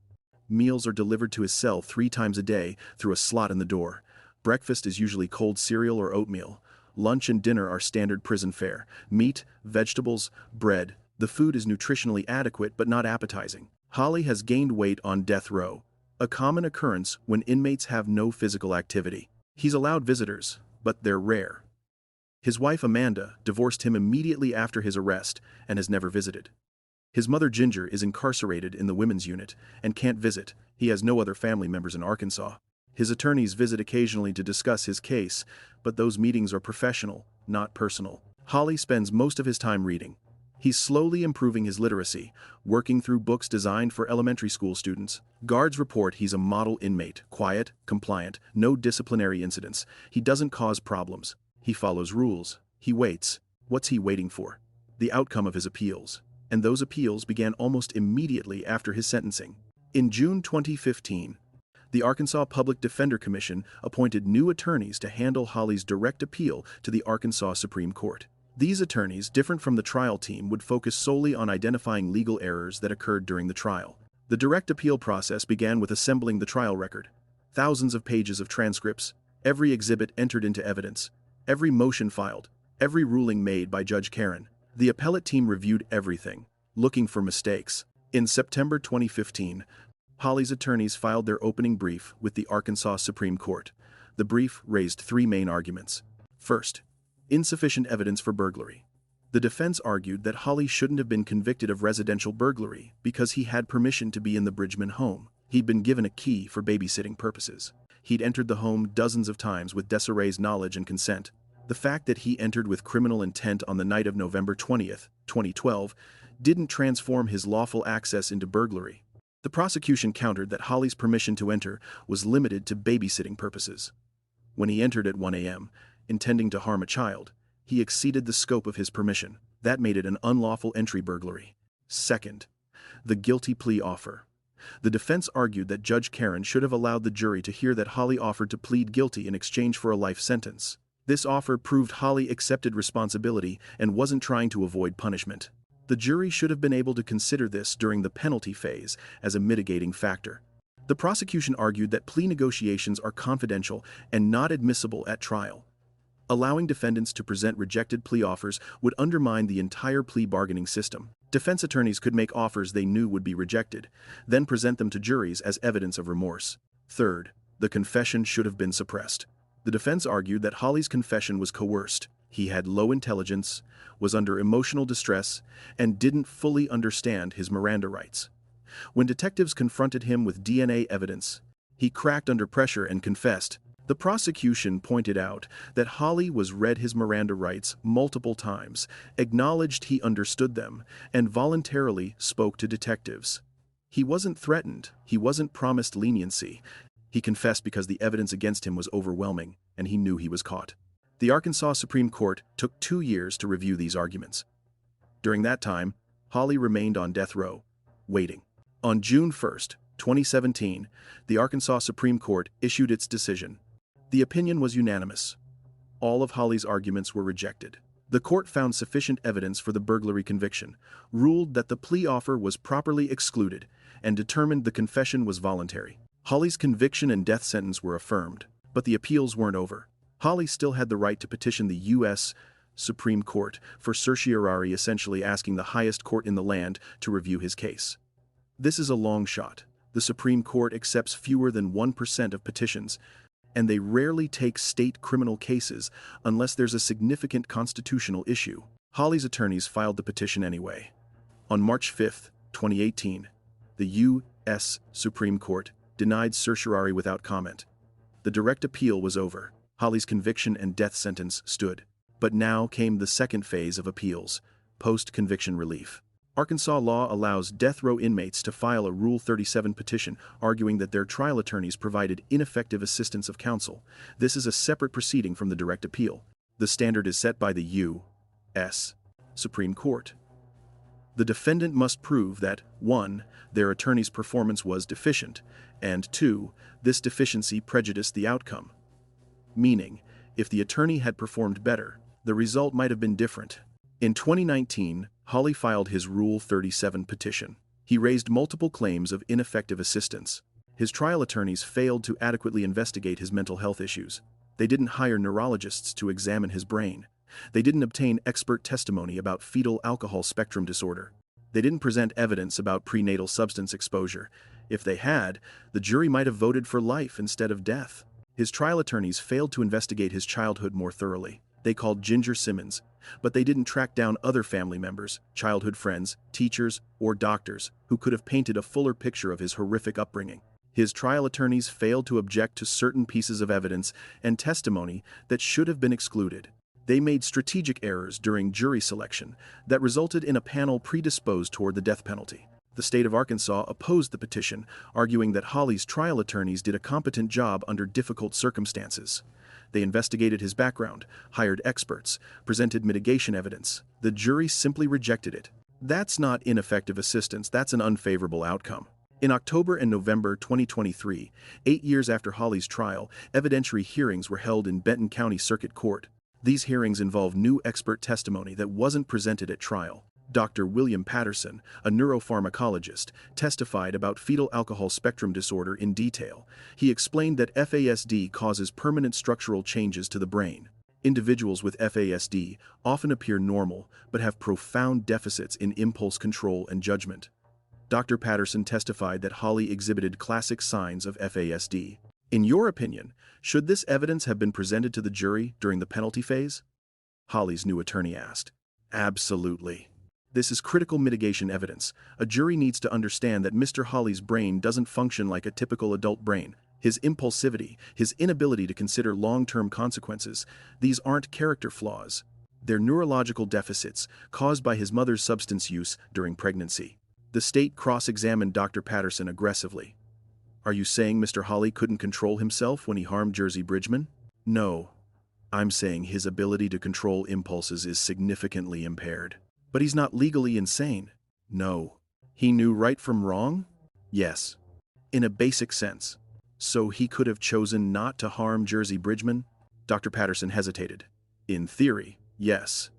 Speaker 1: Meals are delivered to his cell 3 times a day through a slot in the door. Breakfast is usually cold cereal or oatmeal. Lunch and dinner are standard prison fare: meat, vegetables, bread. The food is nutritionally adequate but not appetizing. Holly has gained weight on death row, a common occurrence when inmates have no physical activity. He's allowed visitors, but they're rare. His wife Amanda divorced him immediately after his arrest and has never visited. His mother Ginger is incarcerated in the women's unit and can't visit. He has no other family members in Arkansas. His attorneys visit occasionally to discuss his case, but those meetings are professional, not personal. Holly spends most of his time reading. He's slowly improving his literacy, working through books designed for elementary school students. Guards report he's a model inmate, quiet, compliant, no disciplinary incidents. He doesn't cause problems. He follows rules. He waits. What's he waiting for? The outcome of his appeals. And those appeals began almost immediately after his sentencing. In June 2015, the Arkansas Public Defender Commission appointed new attorneys to handle Holly's direct appeal to the Arkansas Supreme Court. These attorneys, different from the trial team, would focus solely on identifying legal errors that occurred during the trial. The direct appeal process began with assembling the trial record. Thousands of pages of transcripts, every exhibit entered into evidence, every motion filed, every ruling made by Judge Karen. The appellate team reviewed everything, looking for mistakes. In September 2015, Holly's attorneys filed their opening brief with the Arkansas Supreme Court. The brief raised 3 main arguments. First, insufficient evidence for burglary. The defense argued that Holly shouldn't have been convicted of residential burglary because he had permission to be in the Bridgeman home. He'd been given a key for babysitting purposes. He'd entered the home dozens of times with Desiree's knowledge and consent. The fact that he entered with criminal intent on the night of November 20, 2012, didn't transform his lawful access into burglary. The prosecution countered that Holly's permission to enter was limited to babysitting purposes. When he entered at 1 a.m., intending to harm a child, he exceeded the scope of his permission. That made it an unlawful entry burglary. Second, the guilty plea offer. The defense argued that Judge Karen should have allowed the jury to hear that Holly offered to plead guilty in exchange for a life sentence. This offer proved Holly accepted responsibility and wasn't trying to avoid punishment. The jury should have been able to consider this during the penalty phase as a mitigating factor. The prosecution argued that plea negotiations are confidential and not admissible at trial. Allowing defendants to present rejected plea offers would undermine the entire plea bargaining system. Defense attorneys could make offers they knew would be rejected, then present them to juries as evidence of remorse. Third, the confession should have been suppressed. The defense argued that Holly's confession was coerced. He had low intelligence, was under emotional distress, and didn't fully understand his Miranda rights. When detectives confronted him with DNA evidence, he cracked under pressure and confessed. The prosecution pointed out that Holly was read his Miranda rights multiple times, acknowledged he understood them, and voluntarily spoke to detectives. He wasn't threatened, he wasn't promised leniency. He confessed because the evidence against him was overwhelming, and he knew he was caught. The Arkansas Supreme Court took 2 years to review these arguments. During that time, Holly remained on death row, waiting. On June 1, 2017, the Arkansas Supreme Court issued its decision. The opinion was unanimous. All of Holly's arguments were rejected. The court found sufficient evidence for the burglary conviction, ruled that the plea offer was properly excluded, and determined the confession was voluntary. Holly's conviction and death sentence were affirmed, but the appeals weren't over. Holly still had the right to petition the U.S. Supreme Court for certiorari, essentially asking the highest court in the land to review his case. This is a long shot. The Supreme Court accepts fewer than 1% of petitions, and they rarely take state criminal cases unless there's a significant constitutional issue. Holly's attorneys filed the petition anyway. On March 5, 2018, the U.S. Supreme Court denied certiorari without comment. The direct appeal was over. Holly's conviction and death sentence stood. But now came the second phase of appeals, post-conviction relief. Arkansas law allows death row inmates to file a Rule 37 petition arguing that their trial attorneys provided ineffective assistance of counsel. This is a separate proceeding from the direct appeal. The standard is set by the U.S. Supreme Court. The defendant must prove that 1. Their attorney's performance was deficient, and 2. This deficiency prejudiced the outcome. Meaning, if the attorney had performed better, the result might have been different. In 2019, Holly filed his Rule 37 petition. He raised multiple claims of ineffective assistance. His trial attorneys failed to adequately investigate his mental health issues. They didn't hire neurologists to examine his brain. They didn't obtain expert testimony about fetal alcohol spectrum disorder. They didn't present evidence about prenatal substance exposure. If they had, the jury might have voted for life instead of death. His trial attorneys failed to investigate his childhood more thoroughly. They called Ginger Simmons, but they didn't track down other family members, childhood friends, teachers, or doctors who could have painted a fuller picture of his horrific upbringing. His trial attorneys failed to object to certain pieces of evidence and testimony that should have been excluded. They made strategic errors during jury selection that resulted in a panel predisposed toward the death penalty. The state of Arkansas opposed the petition, arguing that Holly's trial attorneys did a competent job under difficult circumstances. They investigated his background, hired experts, presented mitigation evidence. The jury simply rejected it. That's not ineffective assistance, that's an unfavorable outcome. In October and November 2023, 8 years after Holly's trial, evidentiary hearings were held in Benton County Circuit Court. These hearings involved new expert testimony that wasn't presented at trial. Dr. William Patterson, a neuropharmacologist, testified about fetal alcohol spectrum disorder in detail. He explained that FASD causes permanent structural changes to the brain. Individuals with FASD often appear normal but have profound deficits in impulse control and judgment. Dr. Patterson testified that Holly exhibited classic signs of FASD. In your opinion, should this evidence have been presented to the jury during the penalty phase? Holly's new attorney asked. Absolutely. This is critical mitigation evidence. A jury needs to understand that Mr. Holly's brain doesn't function like a typical adult brain. His impulsivity, his inability to consider long-term consequences, these aren't character flaws. They're neurological deficits caused by his mother's substance use during pregnancy. The state cross-examined Dr. Patterson aggressively. Are you saying Mr. Holly couldn't control himself when he harmed Jersey Bridgeman? No. I'm saying his ability to control impulses is significantly impaired. But he's not legally insane. No. He knew right from wrong? Yes. In a basic sense. So he could have chosen not to harm Jersey Bridgeman? Dr. Patterson hesitated. In theory, yes.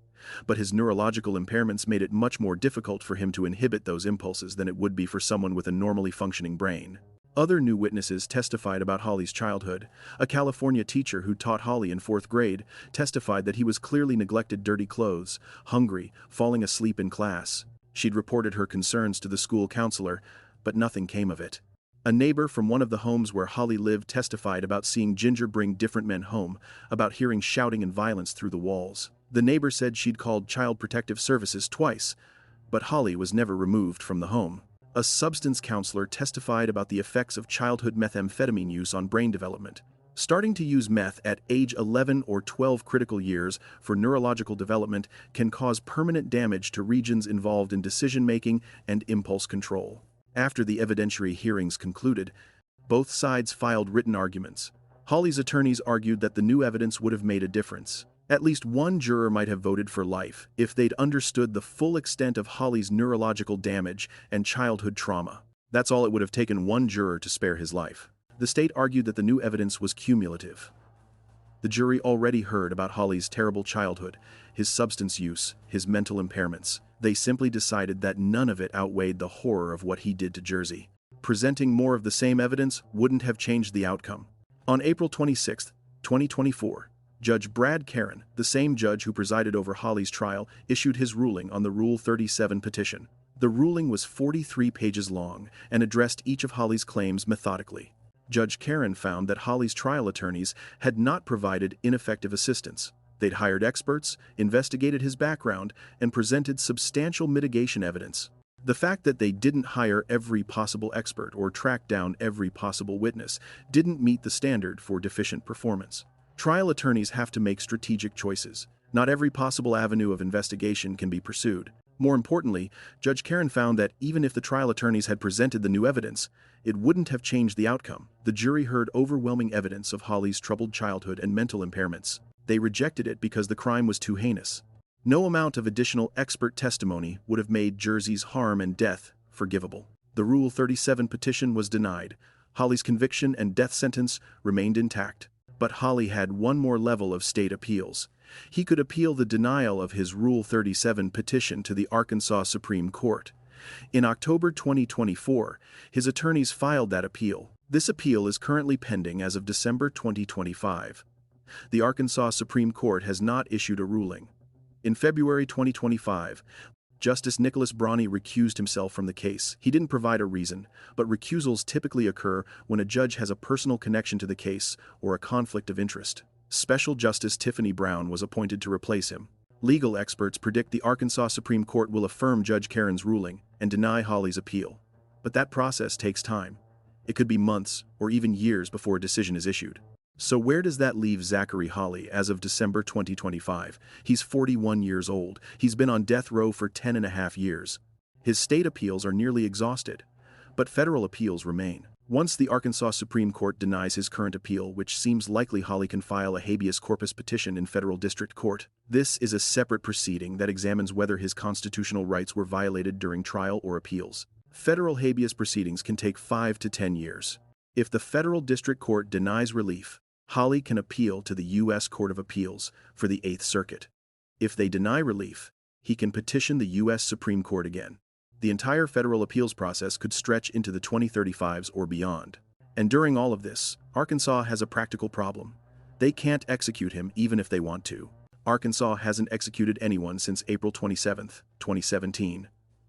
Speaker 1: But his neurological impairments made it much more difficult for him to inhibit those impulses than it would be for someone with a normally functioning brain. Other new witnesses testified about Holly's childhood. A California teacher who taught Holly in 4th grade testified that he was clearly neglected, dirty clothes, hungry, falling asleep in class. She'd reported her concerns to the school counselor, but nothing came of it. A neighbor from one of the homes where Holly lived testified about seeing Ginger bring different men home, about hearing shouting and violence through the walls. The neighbor said she'd called Child Protective Services twice, but Holly was never removed from the home. A substance counselor testified about the effects of childhood methamphetamine use on brain development. Starting to use meth at age 11 or 12 critical years for neurological development can cause permanent damage to regions involved in decision-making and impulse control. After the evidentiary hearings concluded, both sides filed written arguments. Holly's attorneys argued that the new evidence would have made a difference. At least one juror might have voted for life if they'd understood the full extent of Holly's neurological damage and childhood trauma. That's all it would have taken one juror to spare his life. The state argued that the new evidence was cumulative. The jury already heard about Holly's terrible childhood, his substance use, his mental impairments. They simply decided that none of it outweighed the horror of what he did to Jersey. Presenting more of the same evidence wouldn't have changed the outcome. On April 26, 2024, Judge Brad Caron, the same judge who presided over Holly's trial, issued his ruling on the Rule 37 petition. The ruling was 43 pages long and addressed each of Holly's claims methodically. Judge Caron found that Holly's trial attorneys had not provided ineffective assistance. They'd hired experts, investigated his background, and presented substantial mitigation evidence. The fact that they didn't hire every possible expert or track down every possible witness didn't meet the standard for deficient performance. Trial attorneys have to make strategic choices. Not every possible avenue of investigation can be pursued. More importantly, Judge Caron found that even if the trial attorneys had presented the new evidence, it wouldn't have changed the outcome. The jury heard overwhelming evidence of Holly's troubled childhood and mental impairments. They rejected it because the crime was too heinous. No amount of additional expert testimony would have made Jersey's harm and death forgivable. The Rule 37 petition was denied. Holly's conviction and death sentence remained intact. But Holly had one more level of state appeals. He could appeal the denial of his Rule 37 petition to the Arkansas Supreme Court. In October 2024, his attorneys filed that appeal. This appeal is currently pending as of December 2025. The Arkansas Supreme Court has not issued a ruling. In February 2025, Justice Nicholas Bronny recused himself from the case. He didn't provide a reason, but recusals typically occur when a judge has a personal connection to the case or a conflict of interest. Special Justice Tiffany Brown was appointed to replace him. Legal experts predict the Arkansas Supreme Court will affirm Judge Caron's ruling and deny Holly's appeal. But that process takes time. It could be months or even years before a decision is issued. So where does that leave Zachary Holly as of December 2025? He's 41 years old. He's been on death row for 10.5 years. His state appeals are nearly exhausted, but federal appeals remain. Once the Arkansas Supreme Court denies his current appeal, which seems likely, Holly can file a habeas corpus petition in federal district court. This is a separate proceeding that examines whether his constitutional rights were violated during trial or appeals. Federal habeas proceedings can take 5 to 10 years. If the federal district court denies relief, Holly can appeal to the U.S. Court of Appeals for the 8th Circuit. If they deny relief, he can petition the U.S. Supreme Court again. The entire federal appeals process could stretch into the 2035s or beyond. And during all of this, Arkansas has a practical problem. They can't execute him even if they want to. Arkansas hasn't executed anyone since April 27, 2017.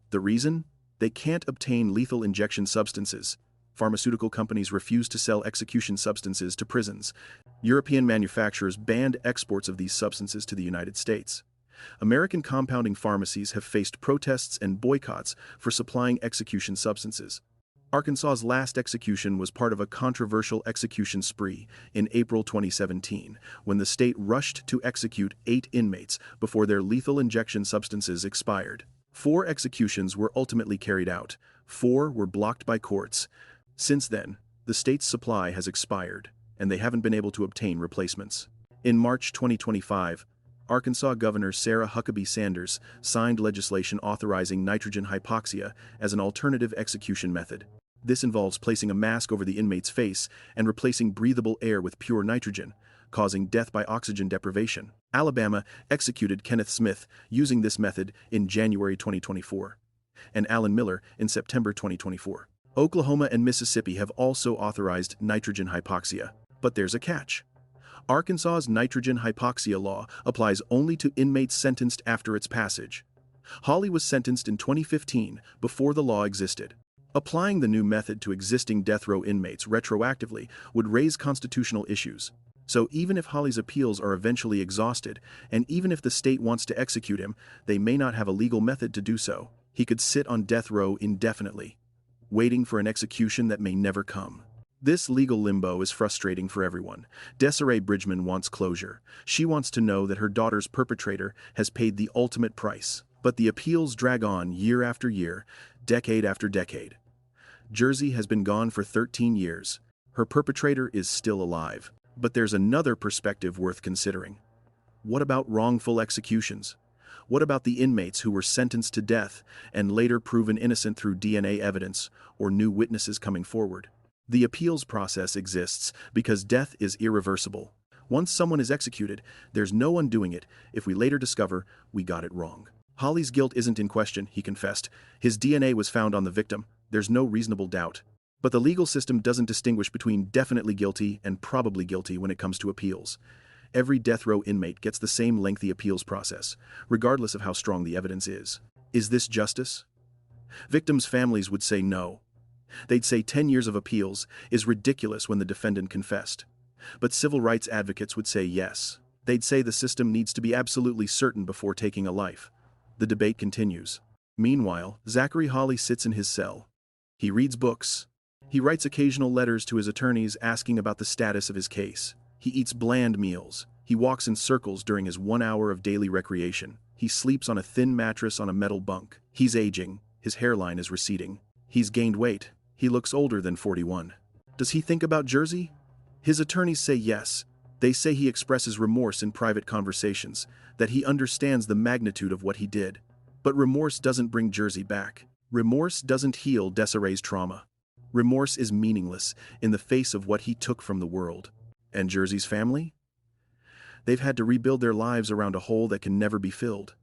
Speaker 1: The reason? They can't obtain lethal injection substances. Pharmaceutical companies refuse to sell execution substances to prisons. European manufacturers banned exports of these substances to the United States. American compounding pharmacies have faced protests and boycotts for supplying execution substances. Arkansas's last execution was part of a controversial execution spree in April 2017, when the state rushed to execute 8 inmates before their lethal injection substances expired. 4 executions were ultimately carried out. 4 were blocked by courts. Since then, the state's supply has expired, and they haven't been able to obtain replacements. In March 2025, Arkansas Governor Sarah Huckabee Sanders signed legislation authorizing nitrogen hypoxia as an alternative execution method. This involves placing a mask over the inmate's face and replacing breathable air with pure nitrogen, causing death by oxygen deprivation. Alabama executed Kenneth Smith using this method in January 2024, and Alan Miller in September 2024. Oklahoma and Mississippi have also authorized nitrogen hypoxia, but there's a catch. Arkansas's nitrogen hypoxia law applies only to inmates sentenced after its passage. Holly was sentenced in 2015 before the law existed. Applying the new method to existing death row inmates retroactively would raise constitutional issues. So even if Holly's appeals are eventually exhausted, and even if the state wants to execute him, they may not have a legal method to do so. He could sit on death row indefinitely, waiting for an execution that may never come. This legal limbo is frustrating for everyone. Jersey Bridgeman wants closure. She wants to know that her daughter's perpetrator has paid the ultimate price. But the appeals drag on year after year, decade after decade. Jersey has been gone for 13 years. Her perpetrator is still alive. But there's another perspective worth considering. What about wrongful executions? What about the inmates who were sentenced to death and later proven innocent through DNA evidence or new witnesses coming forward? The appeals process exists because death is irreversible. Once someone is executed, there's no undoing it if we later discover we got it wrong. Holly's guilt isn't in question, he confessed. His DNA was found on the victim. There's no reasonable doubt. But the legal system doesn't distinguish between definitely guilty and probably guilty when it comes to appeals. Every death row inmate gets the same lengthy appeals process, regardless of how strong the evidence is. Is this justice? Victims' families would say no. They'd say 10 years of appeals is ridiculous when the defendant confessed. But civil rights advocates would say yes. They'd say the system needs to be absolutely certain before taking a life. The debate continues. Meanwhile, Zachary Holly sits in his cell. He reads books. He writes occasional letters to his attorneys asking about the status of his case. He eats bland meals. He walks in circles during his 1 hour of daily recreation. He sleeps on a thin mattress on a metal bunk. He's aging. His hairline is receding. He's gained weight. He looks older than 41. Does he think about Jersey? His attorneys say yes. They say he expresses remorse in private conversations, that he understands the magnitude of what he did. But remorse doesn't bring Jersey back. Remorse doesn't heal Desiree's trauma. Remorse is meaningless in the face of what he took from the world. And Jersey's family? They've had to rebuild their lives around a hole that can never be filled.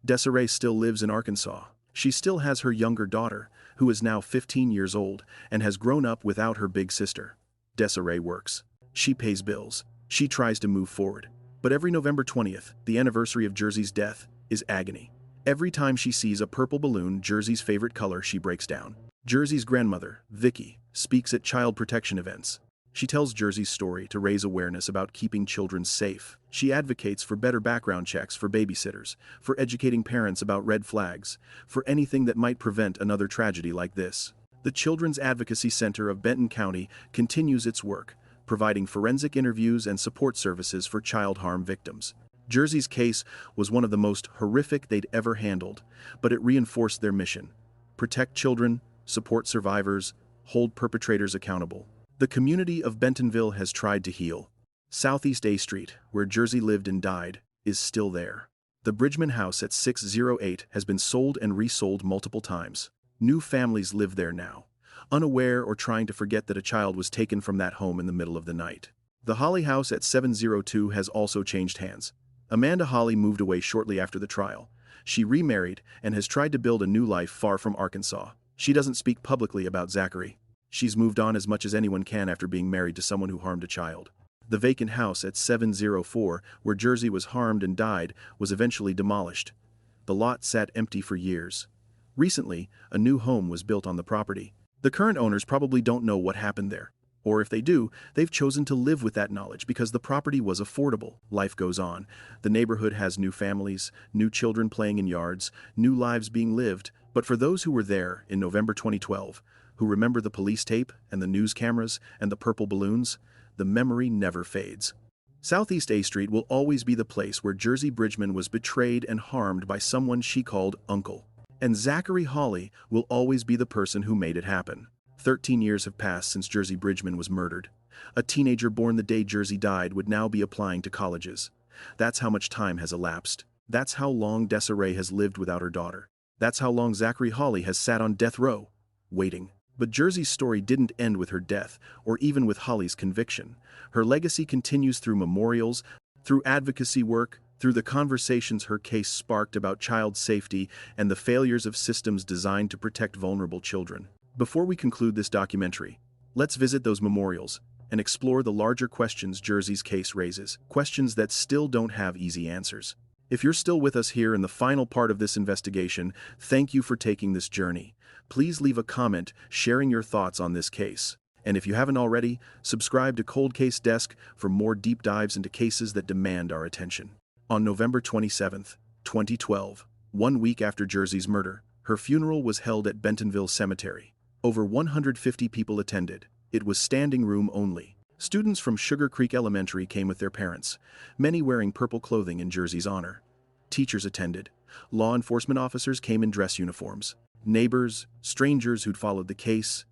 Speaker 1: Desiree still lives in Arkansas. She still has her younger daughter, who is now 15 years old and has grown up without her big sister. Desiree works. She pays bills. She tries to move forward. But every November 20th, the anniversary of Jersey's death, is agony. Every time she sees a purple balloon, Jersey's favorite color, she breaks down. Jersey's grandmother, Vicky, speaks at child protection events. She tells Jersey's story to raise awareness about keeping children safe. She advocates for better background checks for babysitters, for educating parents about red flags, for anything that might prevent another tragedy like this. The Children's Advocacy Center of Benton County continues its work, providing forensic interviews and support services for child harm victims. Jersey's case was one of the most horrific they'd ever handled, but it reinforced their mission: protect children, support survivors, hold perpetrators accountable. The community of Bentonville has tried to heal. Southeast A Street, where Jersey lived and died, is still there. The Bridgeman house at 608 has been sold and resold multiple times. New families live there now, unaware or trying to forget that a child was taken from that home in the middle of the night. The Holly house at 702 has also changed hands. Amanda Holly moved away shortly after the trial. She remarried and has tried to build a new life far from Arkansas. She doesn't speak publicly about Zachary. She's moved on as much as anyone can after being married to someone who harmed a child. The vacant house at 704, where Jersey was harmed and died, was eventually demolished. The lot sat empty for years. Recently, a new home was built on the property. The current owners probably don't know what happened there. Or if they do, they've chosen to live with that knowledge because the property was affordable. Life goes on. The neighborhood has new families, new children playing in yards, new lives being lived. But for those who were there in November 2012, who remember the police tape and the news cameras and the purple balloons, the memory never fades. Southeast A Street will always be the place where Jersey Bridgeman was betrayed and harmed by someone she called Uncle. And Zachary Holly will always be the person who made it happen. 13 years have passed since Jersey Bridgeman was murdered. A teenager born the day Jersey died would now be applying to colleges. That's how much time has elapsed. That's how long Desiree has lived without her daughter. That's how long Zachary Holly has sat on death row, waiting. But Jersey's story didn't end with her death, or even with Holly's conviction. Her legacy continues through memorials, through advocacy work, through the conversations her case sparked about child safety and the failures of systems designed to protect vulnerable children. Before we conclude this documentary, let's visit those memorials and explore the larger questions Jersey's case raises, questions that still don't have easy answers. If you're still with us here in the final part of this investigation, thank you for taking this journey. Please leave a comment sharing your thoughts on this case. And if you haven't already, subscribe to Cold Case Desk for more deep dives into cases that demand our attention. On November 27, 2012, 1 week after Jersey's murder, her funeral was held at Bentonville Cemetery. Over 150 people attended. It was standing room only. Students from Sugar Creek Elementary came with their parents, many wearing purple clothing in Jersey's honor. Teachers attended. Law enforcement officers came in dress uniforms. Neighbors, strangers who'd followed the case,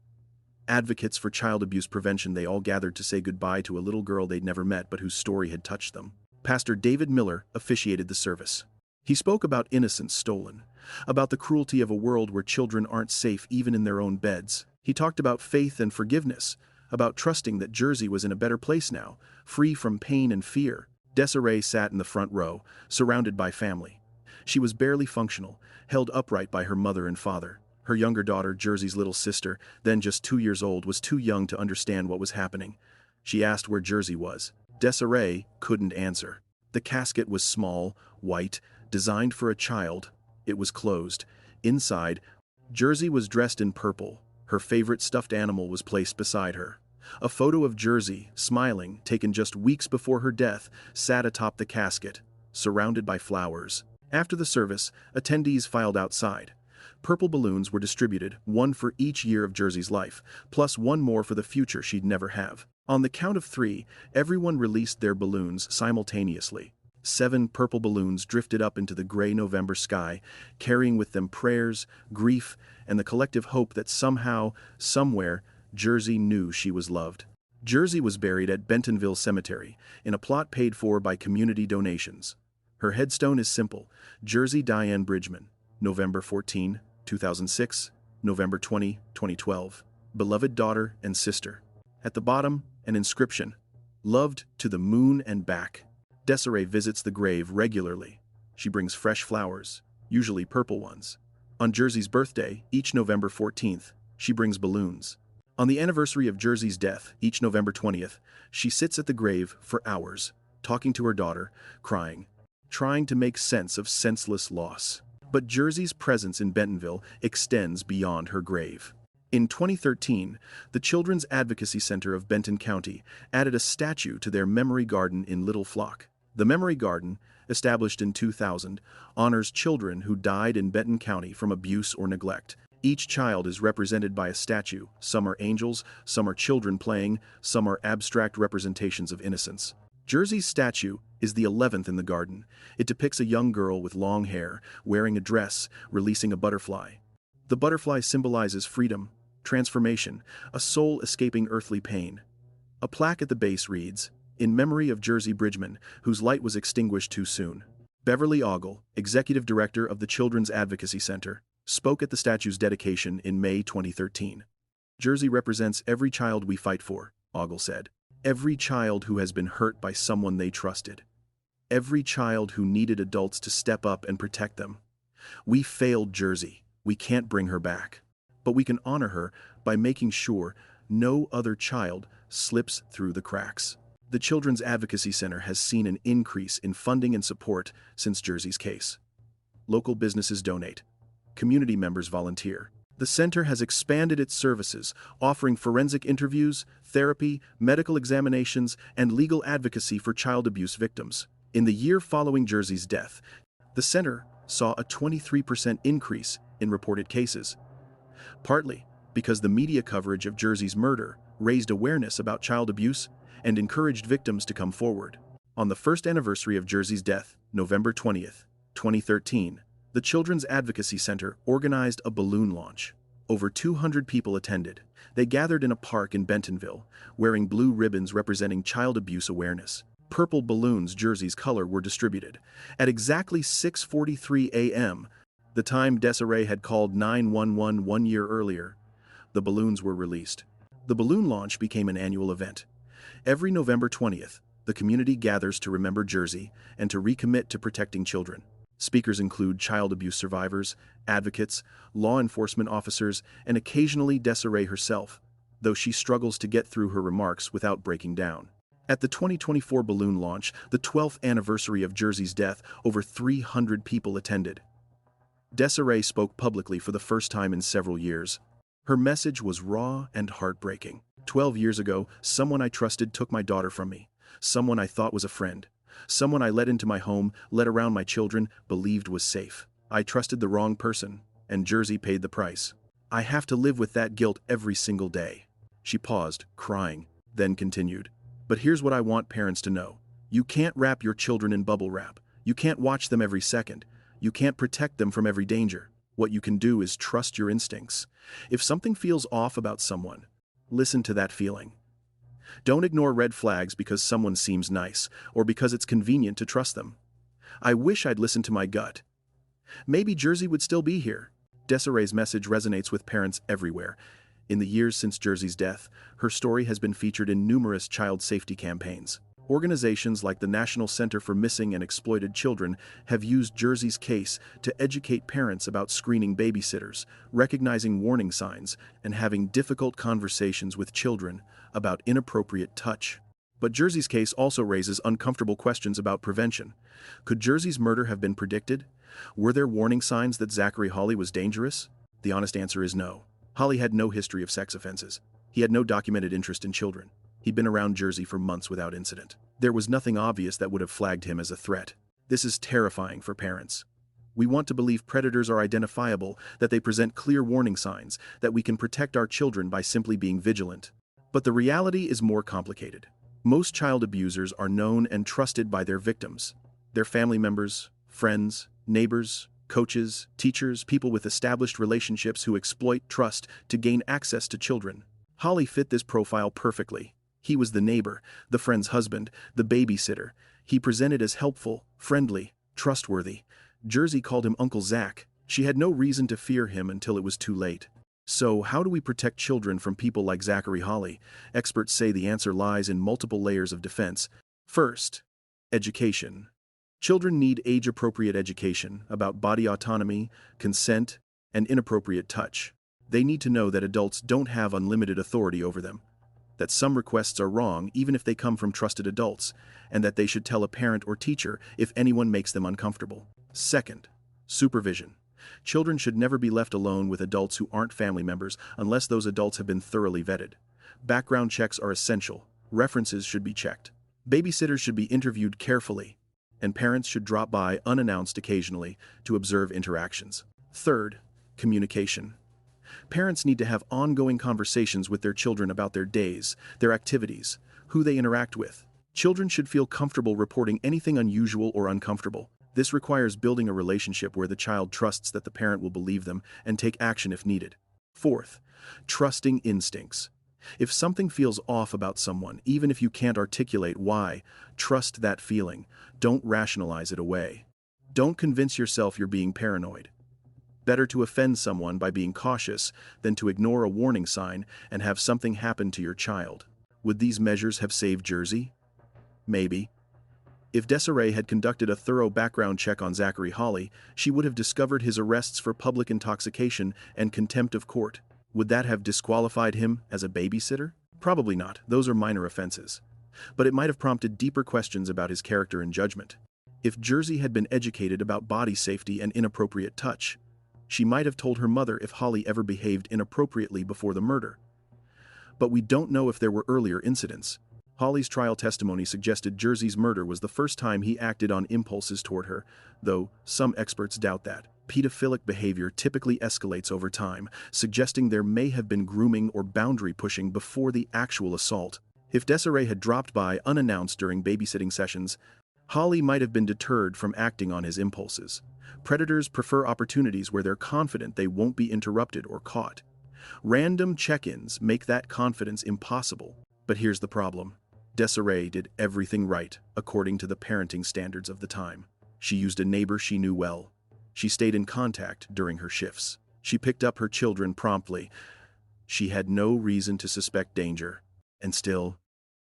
Speaker 1: advocates for child abuse prevention, they all gathered to say goodbye to a little girl they'd never met but whose story had touched them. Pastor David Miller officiated the service. He spoke about innocence stolen, about the cruelty of a world where children aren't safe even in their own beds. He talked about faith and forgiveness, about trusting that Jersey was in a better place now, free from pain and fear. Desiree sat in the front row, surrounded by family. She was barely functional, held upright by her mother and father. Her younger daughter, Jersey's little sister, then just 2 years old, was too young to understand what was happening. She asked where Jersey was. Desiree couldn't answer. The casket was small, white, designed for a child. It was closed. Inside, Jersey was dressed in purple. Her favorite stuffed animal was placed beside her. A photo of Jersey, smiling, taken just weeks before her death, sat atop the casket, surrounded by flowers. After the service, attendees filed outside. Purple balloons were distributed, one for each year of Jersey's life, plus one more for the future she'd never have. On the count of 3, everyone released their balloons simultaneously. 7 purple balloons drifted up into the gray November sky, carrying with them prayers, grief, and the collective hope that somehow, somewhere, Jersey knew she was loved. Jersey was buried at Bentonville Cemetery, in a plot paid for by community donations. Her headstone is simple: Jersey Diane Bridgeman, November 14, 2006, November 20, 2012. Beloved daughter and sister. At the bottom, an inscription: loved to the moon and back. Desiree visits the grave regularly. She brings fresh flowers, usually purple ones. On Jersey's birthday, each November 14th, she brings balloons. On the anniversary of Jersey's death, each November 20th, she sits at the grave for hours, talking to her daughter, crying, trying to make sense of senseless loss. But Jersey's presence in Bentonville extends beyond her grave. In 2013, the Children's Advocacy Center of Benton County added a statue to their memory garden in Little Flock. The Memory Garden, established in 2000, honors children who died in Benton County from abuse or neglect. Each child is represented by a statue. Some are angels, some are children playing, some are abstract representations of innocence. Jersey's statue is the 11th in the garden. It depicts a young girl with long hair, wearing a dress, releasing a butterfly. The butterfly symbolizes freedom, transformation, a soul escaping earthly pain. A plaque at the base reads, "In memory of Jersey Bridgeman, whose light was extinguished too soon." Beverly Ogle, executive director of the Children's Advocacy Center, spoke at the statue's dedication in May 2013. "Jersey represents every child we fight for," Ogle said. "Every child who has been hurt by someone they trusted. Every child who needed adults to step up and protect them. We failed Jersey. We can't bring her back. But we can honor her by making sure no other child slips through the cracks." The Children's Advocacy Center has seen an increase in funding and support since Jersey's case. Local businesses donate. Community members volunteer. The center has expanded its services, offering forensic interviews, therapy, medical examinations, and legal advocacy for child abuse victims. In the year following Jersey's death, the center saw a 23% increase in reported cases, partly because the media coverage of Jersey's murder raised awareness about child abuse and encouraged victims to come forward. On the first anniversary of Jersey's death, November 20th, 2013, the Children's Advocacy Center organized a balloon launch. Over 200 people attended. They gathered in a park in Bentonville, wearing blue ribbons representing child abuse awareness. Purple balloons, Jersey's color, were distributed. At exactly 6:43 a.m., the time Desiree had called 911 1 year earlier, the balloons were released. The balloon launch became an annual event. Every November 20th, the community gathers to remember Jersey and to recommit to protecting children. Speakers include child abuse survivors, advocates, law enforcement officers, and occasionally Desiree herself, though she struggles to get through her remarks without breaking down. At the 2024 balloon launch, the 12th anniversary of Jersey's death, over 300 people attended. Desiree spoke publicly for the first time in several years. Her message was raw and heartbreaking. 12 years ago, someone I trusted took my daughter from me. Someone I thought was a friend. Someone I let into my home, let around my children, believed was safe. I trusted the wrong person, and Jersey paid the price. I have to live with that guilt every single day. She paused, crying, then continued. But here's what I want parents to know. You can't wrap your children in bubble wrap. You can't watch them every second. You can't protect them from every danger. What you can do is trust your instincts. If something feels off about someone, listen to that feeling. Don't ignore red flags because someone seems nice, or because it's convenient to trust them. I wish I'd listened to my gut. Maybe Jersey would still be here. Desiree's message resonates with parents everywhere. In the years since Jersey's death, her story has been featured in numerous child safety campaigns. Organizations like the National Center for Missing and Exploited Children have used Jersey's case to educate parents about screening babysitters, recognizing warning signs, and having difficult conversations with children about inappropriate touch. But Jersey's case also raises uncomfortable questions about prevention. Could Jersey's murder have been predicted? Were there warning signs that Zachary Holly was dangerous? The honest answer is no. Holly had no history of sex offenses. He had no documented interest in children. He'd been around Jersey for months without incident. There was nothing obvious that would have flagged him as a threat. This is terrifying for parents. We want to believe predators are identifiable, that they present clear warning signs, that we can protect our children by simply being vigilant. But the reality is more complicated. Most child abusers are known and trusted by their victims. Their family members, friends, neighbors, coaches, teachers, people with established relationships who exploit trust to gain access to children. Holly fit this profile perfectly. He was the neighbor, the friend's husband, the babysitter. He presented as helpful, friendly, trustworthy. Jersey called him Uncle Zach. She had no reason to fear him until it was too late. So, how do we protect children from people like Zachary Holly? Experts say the answer lies in multiple layers of defense. First, education. Children need age-appropriate education about body autonomy, consent, and inappropriate touch. They need to know that adults don't have unlimited authority over them, that some requests are wrong even if they come from trusted adults, and that they should tell a parent or teacher if anyone makes them uncomfortable. Second, supervision. Children should never be left alone with adults who aren't family members unless those adults have been thoroughly vetted. Background checks are essential. References should be checked. Babysitters should be interviewed carefully, and parents should drop by unannounced occasionally to observe interactions. Third, communication. Parents need to have ongoing conversations with their children about their days, their activities, who they interact with. Children should feel comfortable reporting anything unusual or uncomfortable. This requires building a relationship where the child trusts that the parent will believe them and take action if needed. Fourth, trusting instincts. If something feels off about someone, even if you can't articulate why, trust that feeling. Don't rationalize it away. Don't convince yourself you're being paranoid. Better to offend someone by being cautious than to ignore a warning sign and have something happen to your child. Would these measures have saved Jersey? Maybe. If Desiree had conducted a thorough background check on Zachary Holly, she would have discovered his arrests for public intoxication and contempt of court. Would that have disqualified him as a babysitter? Probably not. Those are minor offenses. But it might have prompted deeper questions about his character and judgment. If Jersey had been educated about body safety and inappropriate touch, she might have told her mother if Holly ever behaved inappropriately before the murder. But we don't know if there were earlier incidents. Holly's trial testimony suggested Jersey's murder was the first time he acted on impulses toward her, though some experts doubt that. Pedophilic behavior typically escalates over time, suggesting there may have been grooming or boundary pushing before the actual assault. If Desiree had dropped by unannounced during babysitting sessions, Holly might have been deterred from acting on his impulses. Predators prefer opportunities where they're confident they won't be interrupted or caught. Random check-ins make that confidence impossible. But here's the problem. Desiree did everything right, according to the parenting standards of the time. She used a neighbor she knew well. She stayed in contact during her shifts. She picked up her children promptly. She had no reason to suspect danger. And still,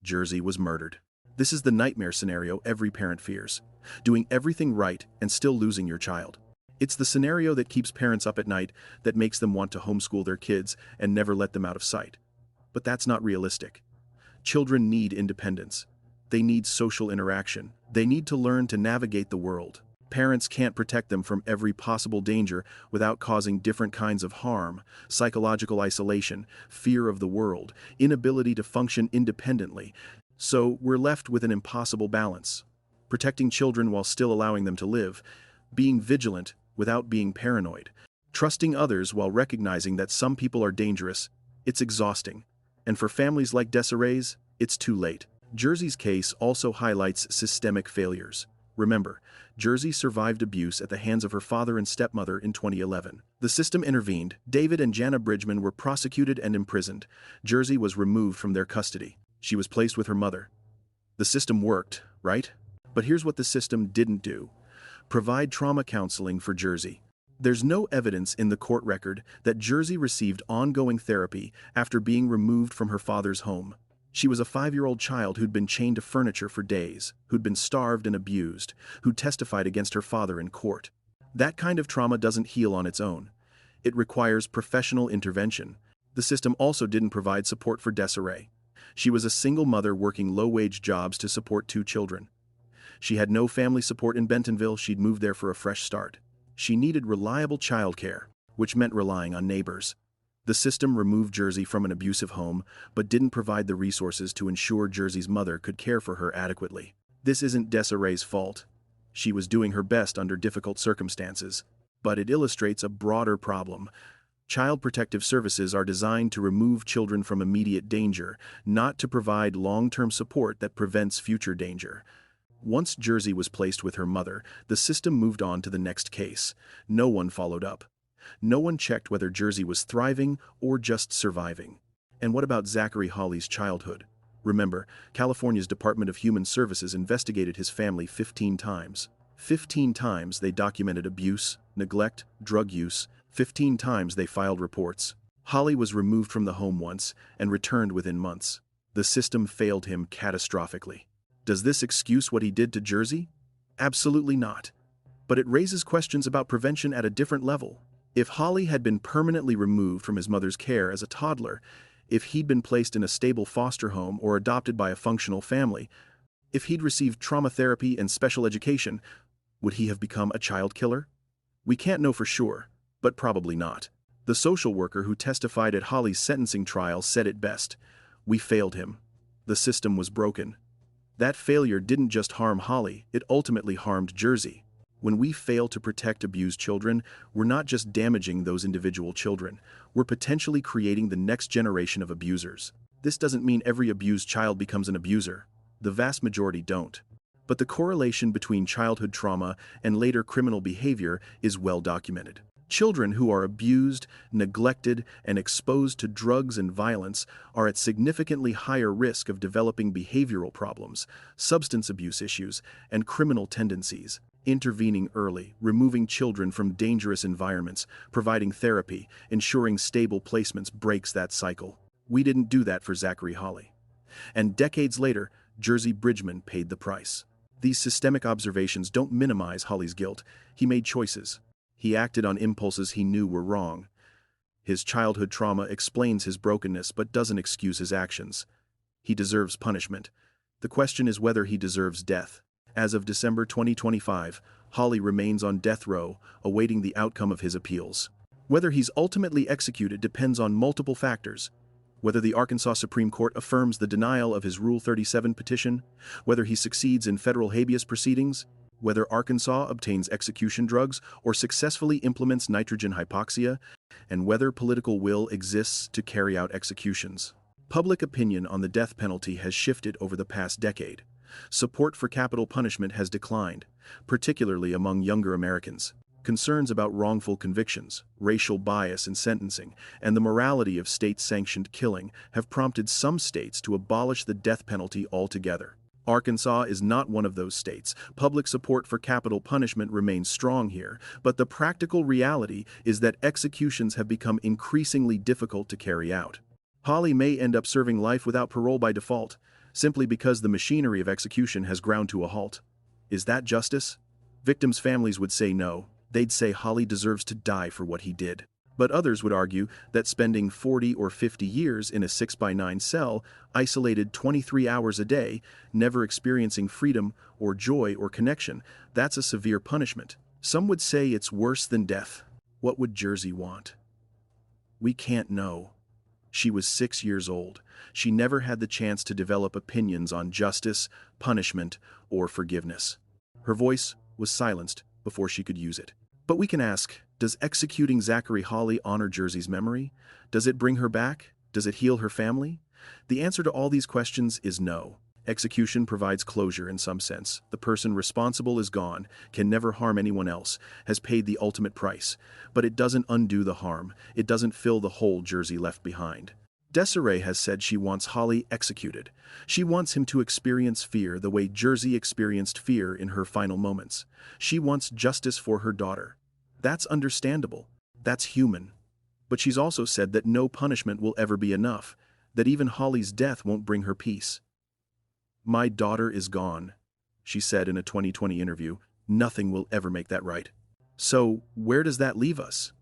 Speaker 1: Jersey was murdered. This is the nightmare scenario every parent fears. Doing everything right and still losing your child. It's the scenario that keeps parents up at night, that makes them want to homeschool their kids and never let them out of sight. But that's not realistic. Children need independence. They need social interaction. They need to learn to navigate the world. Parents can't protect them from every possible danger without causing different kinds of harm: psychological isolation, fear of the world, inability to function independently. So we're left with an impossible balance. Protecting children while still allowing them to live, being vigilant without being paranoid, trusting others while recognizing that some people are dangerous. It's exhausting. And for families like Desiree's, it's too late. Jersey's case also highlights systemic failures. Remember, Jersey survived abuse at the hands of her father and stepmother in 2011. The system intervened. David and Jana Bridgeman were prosecuted and imprisoned. Jersey was removed from their custody. She was placed with her mother. The system worked, right? But here's what the system didn't do: provide trauma counseling for Jersey. There's no evidence in the court record that Jersey received ongoing therapy after being removed from her father's home. She was a 5-year-old child who'd been chained to furniture for days, who'd been starved and abused, who testified against her father in court. That kind of trauma doesn't heal on its own. It requires professional intervention. The system also didn't provide support for Desiree. She was a single mother working low-wage jobs to support 2 children. She had no family support in Bentonville. She'd moved there for a fresh start. She needed reliable childcare, which meant relying on neighbors. The system removed Jersey from an abusive home, but didn't provide the resources to ensure Jersey's mother could care for her adequately. This isn't Desiree's fault. She was doing her best under difficult circumstances. But it illustrates a broader problem. Child protective services are designed to remove children from immediate danger, not to provide long-term support that prevents future danger. Once Jersey was placed with her mother, the system moved on to the next case. No one followed up. No one checked whether Jersey was thriving or just surviving. And what about Zachary Holly's childhood? Remember, California's Department of Human Services investigated his family 15 times. 15 times they documented abuse, neglect, drug use. 15 times they filed reports. Holly was removed from the home once and returned within months. The system failed him catastrophically. Does this excuse what he did to Jersey? Absolutely not. But it raises questions about prevention at a different level. If Holly had been permanently removed from his mother's care as a toddler, if he'd been placed in a stable foster home or adopted by a functional family, if he'd received trauma therapy and special education, would he have become a child killer? We can't know for sure, but probably not. The social worker who testified at Holly's sentencing trial said it best: "We failed him. The system was broken." That failure didn't just harm Holly, it ultimately harmed Jersey. When we fail to protect abused children, we're not just damaging those individual children, we're potentially creating the next generation of abusers. This doesn't mean every abused child becomes an abuser. The vast majority don't. But the correlation between childhood trauma and later criminal behavior is well documented. Children who are abused, neglected, and exposed to drugs and violence are at significantly higher risk of developing behavioral problems, substance abuse issues, and criminal tendencies. Intervening early, removing children from dangerous environments, providing therapy, ensuring stable placements breaks that cycle. We didn't do that for Zachary Holly. And decades later, Jersey Bridgeman paid the price. These systemic observations don't minimize Holly's guilt. He made choices. He acted on impulses he knew were wrong. His childhood trauma explains his brokenness but doesn't excuse his actions. He deserves punishment. The question is whether he deserves death. As of December 2025, Holly remains on death row, awaiting the outcome of his appeals. Whether he's ultimately executed depends on multiple factors. Whether the Arkansas Supreme Court affirms the denial of his Rule 37 petition, whether he succeeds in federal habeas proceedings, whether Arkansas obtains execution drugs or successfully implements nitrogen hypoxia, and whether political will exists to carry out executions. Public opinion on the death penalty has shifted over the past decade. Support for capital punishment has declined, particularly among younger Americans. Concerns about wrongful convictions, racial bias in sentencing, and the morality of state-sanctioned killing have prompted some states to abolish the death penalty altogether. Arkansas is not one of those states. Public support for capital punishment remains strong here, but the practical reality is that executions have become increasingly difficult to carry out. Holly may end up serving life without parole by default, simply because the machinery of execution has ground to a halt. Is that justice? Victims' families would say no. They'd say Holly deserves to die for what he did. But others would argue that spending 40 or 50 years in a 6x9 cell, isolated 23 hours a day, never experiencing freedom or joy or connection, that's a severe punishment. Some would say it's worse than death. What would Jersey want? We can't know. She was 6 years old. She never had the chance to develop opinions on justice, punishment, or forgiveness. Her voice was silenced before she could use it. But we can ask, does executing Zachary Holly honor Jersey's memory? Does it bring her back? Does it heal her family? The answer to all these questions is no. Execution provides closure in some sense. The person responsible is gone, can never harm anyone else, has paid the ultimate price. But it doesn't undo the harm. It doesn't fill the hole Jersey left behind. Desiree has said she wants Holly executed. She wants him to experience fear the way Jersey experienced fear in her final moments. She wants justice for her daughter. That's understandable. That's human. But she's also said that no punishment will ever be enough, that even Holly's death won't bring her peace. "My daughter is gone," she said in a 2020 interview. "Nothing will ever make that right." So, where does that leave us?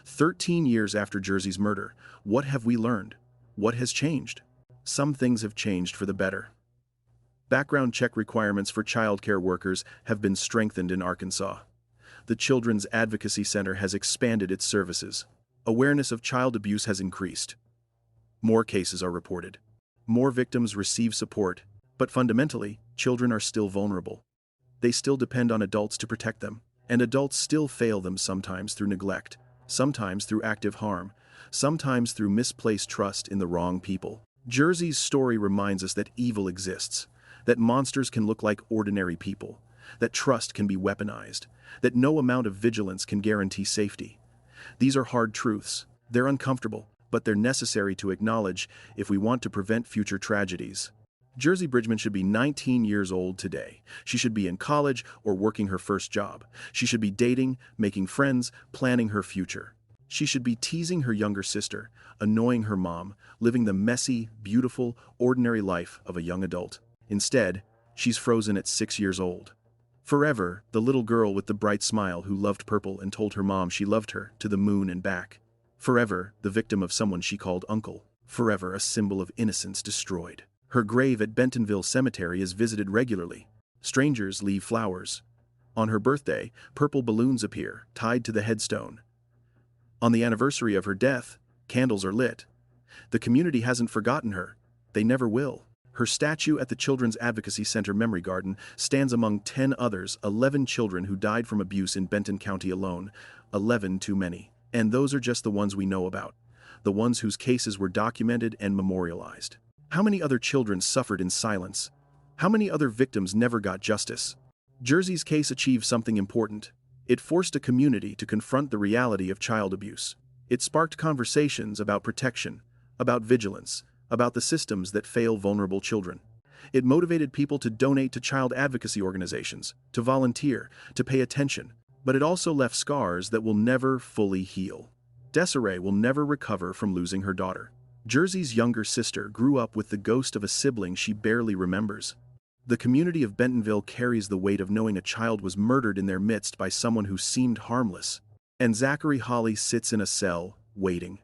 Speaker 1: 13 years after Jersey's murder, what have we learned? What has changed? Some things have changed for the better. Background check requirements for childcare workers have been strengthened in Arkansas. The Children's Advocacy Center has expanded its services. Awareness of child abuse has increased. More cases are reported. More victims receive support, but fundamentally, children are still vulnerable. They still depend on adults to protect them, and adults still fail them sometimes through neglect, sometimes through active harm, sometimes through misplaced trust in the wrong people. Jersey's story reminds us that evil exists, that monsters can look like ordinary people, that trust can be weaponized, that no amount of vigilance can guarantee safety. These are hard truths. They're uncomfortable, but they're necessary to acknowledge if we want to prevent future tragedies. Jersey Bridgeman should be 19 years old today. She should be in college or working her first job. She should be dating, making friends, planning her future. She should be teasing her younger sister, annoying her mom, living the messy, beautiful, ordinary life of a young adult. Instead, she's frozen at 6 years old. Forever, the little girl with the bright smile who loved purple and told her mom she loved her to the moon and back. Forever, the victim of someone she called uncle. Forever, a symbol of innocence destroyed. Her grave at Bentonville Cemetery is visited regularly. Strangers leave flowers. On her birthday, purple balloons appear, tied to the headstone. On the anniversary of her death, candles are lit. The community hasn't forgotten her. They never will. Her statue at the Children's Advocacy Center Memory Garden stands among 10 others, 11 children who died from abuse in Benton County alone. 11 too many. And those are just the ones we know about. The ones whose cases were documented and memorialized. How many other children suffered in silence? How many other victims never got justice? Jersey's case achieved something important. It forced a community to confront the reality of child abuse. It sparked conversations about protection, about vigilance, about the systems that fail vulnerable children. It motivated people to donate to child advocacy organizations, to volunteer, to pay attention, but it also left scars that will never fully heal. Desiree will never recover from losing her daughter. Jersey's younger sister grew up with the ghost of a sibling she barely remembers. The community of Bentonville carries the weight of knowing a child was murdered in their midst by someone who seemed harmless. And Zachary Holly sits in a cell, waiting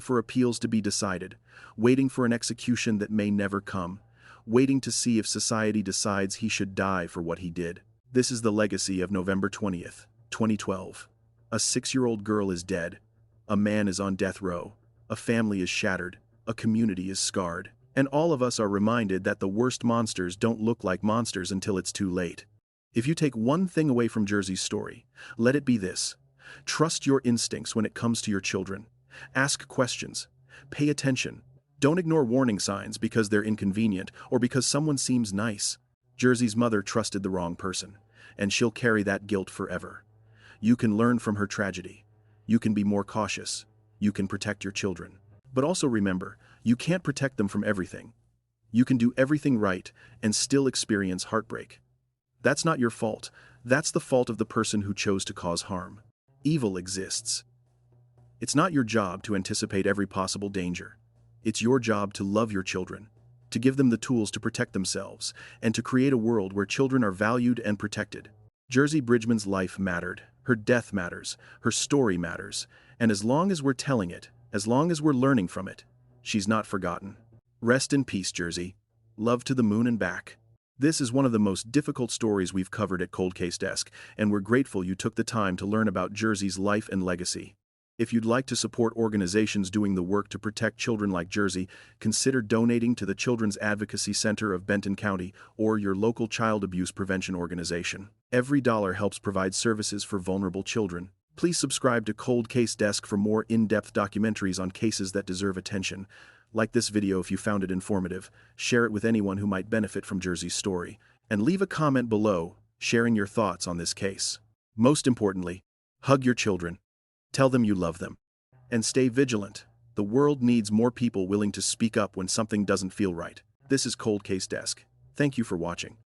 Speaker 1: for appeals to be decided, waiting for an execution that may never come, waiting to see if society decides he should die for what he did. This is the legacy of November 20th, 2012. A 6-year-old girl is dead. A man is on death row. A family is shattered, a community is scarred, and all of us are reminded that the worst monsters don't look like monsters until it's too late. If you take one thing away from Jersey's story, let it be this. Trust your instincts when it comes to your children. Ask questions. Pay attention. Don't ignore warning signs because they're inconvenient or because someone seems nice. Jersey's mother trusted the wrong person, and she'll carry that guilt forever. You can learn from her tragedy. You can be more cautious. You can protect your children. But also remember, you can't protect them from everything. You can do everything right and still experience heartbreak. That's not your fault. That's the fault of the person who chose to cause harm. Evil exists. It's not your job to anticipate every possible danger. It's your job to love your children, to give them the tools to protect themselves, and to create a world where children are valued and protected. Jersey Bridgeman's life mattered, her death matters, her story matters, and as long as we're telling it, as long as we're learning from it, she's not forgotten. Rest in peace, Jersey. Love to the moon and back. This is one of the most difficult stories we've covered at Cold Case Desk, and we're grateful you took the time to learn about Jersey's life and legacy. If you'd like to support organizations doing the work to protect children like Jersey, consider donating to the Children's Advocacy Center of Benton County or your local child abuse prevention organization. Every dollar helps provide services for vulnerable children. Please subscribe to Cold Case Desk for more in-depth documentaries on cases that deserve attention. Like this video if you found it informative, share it with anyone who might benefit from Jersey's story, and leave a comment below, sharing your thoughts on this case. Most importantly, hug your children. Tell them you love them. And stay vigilant. The world needs more people willing to speak up when something doesn't feel right. This is Cold Case Desk. Thank you for watching.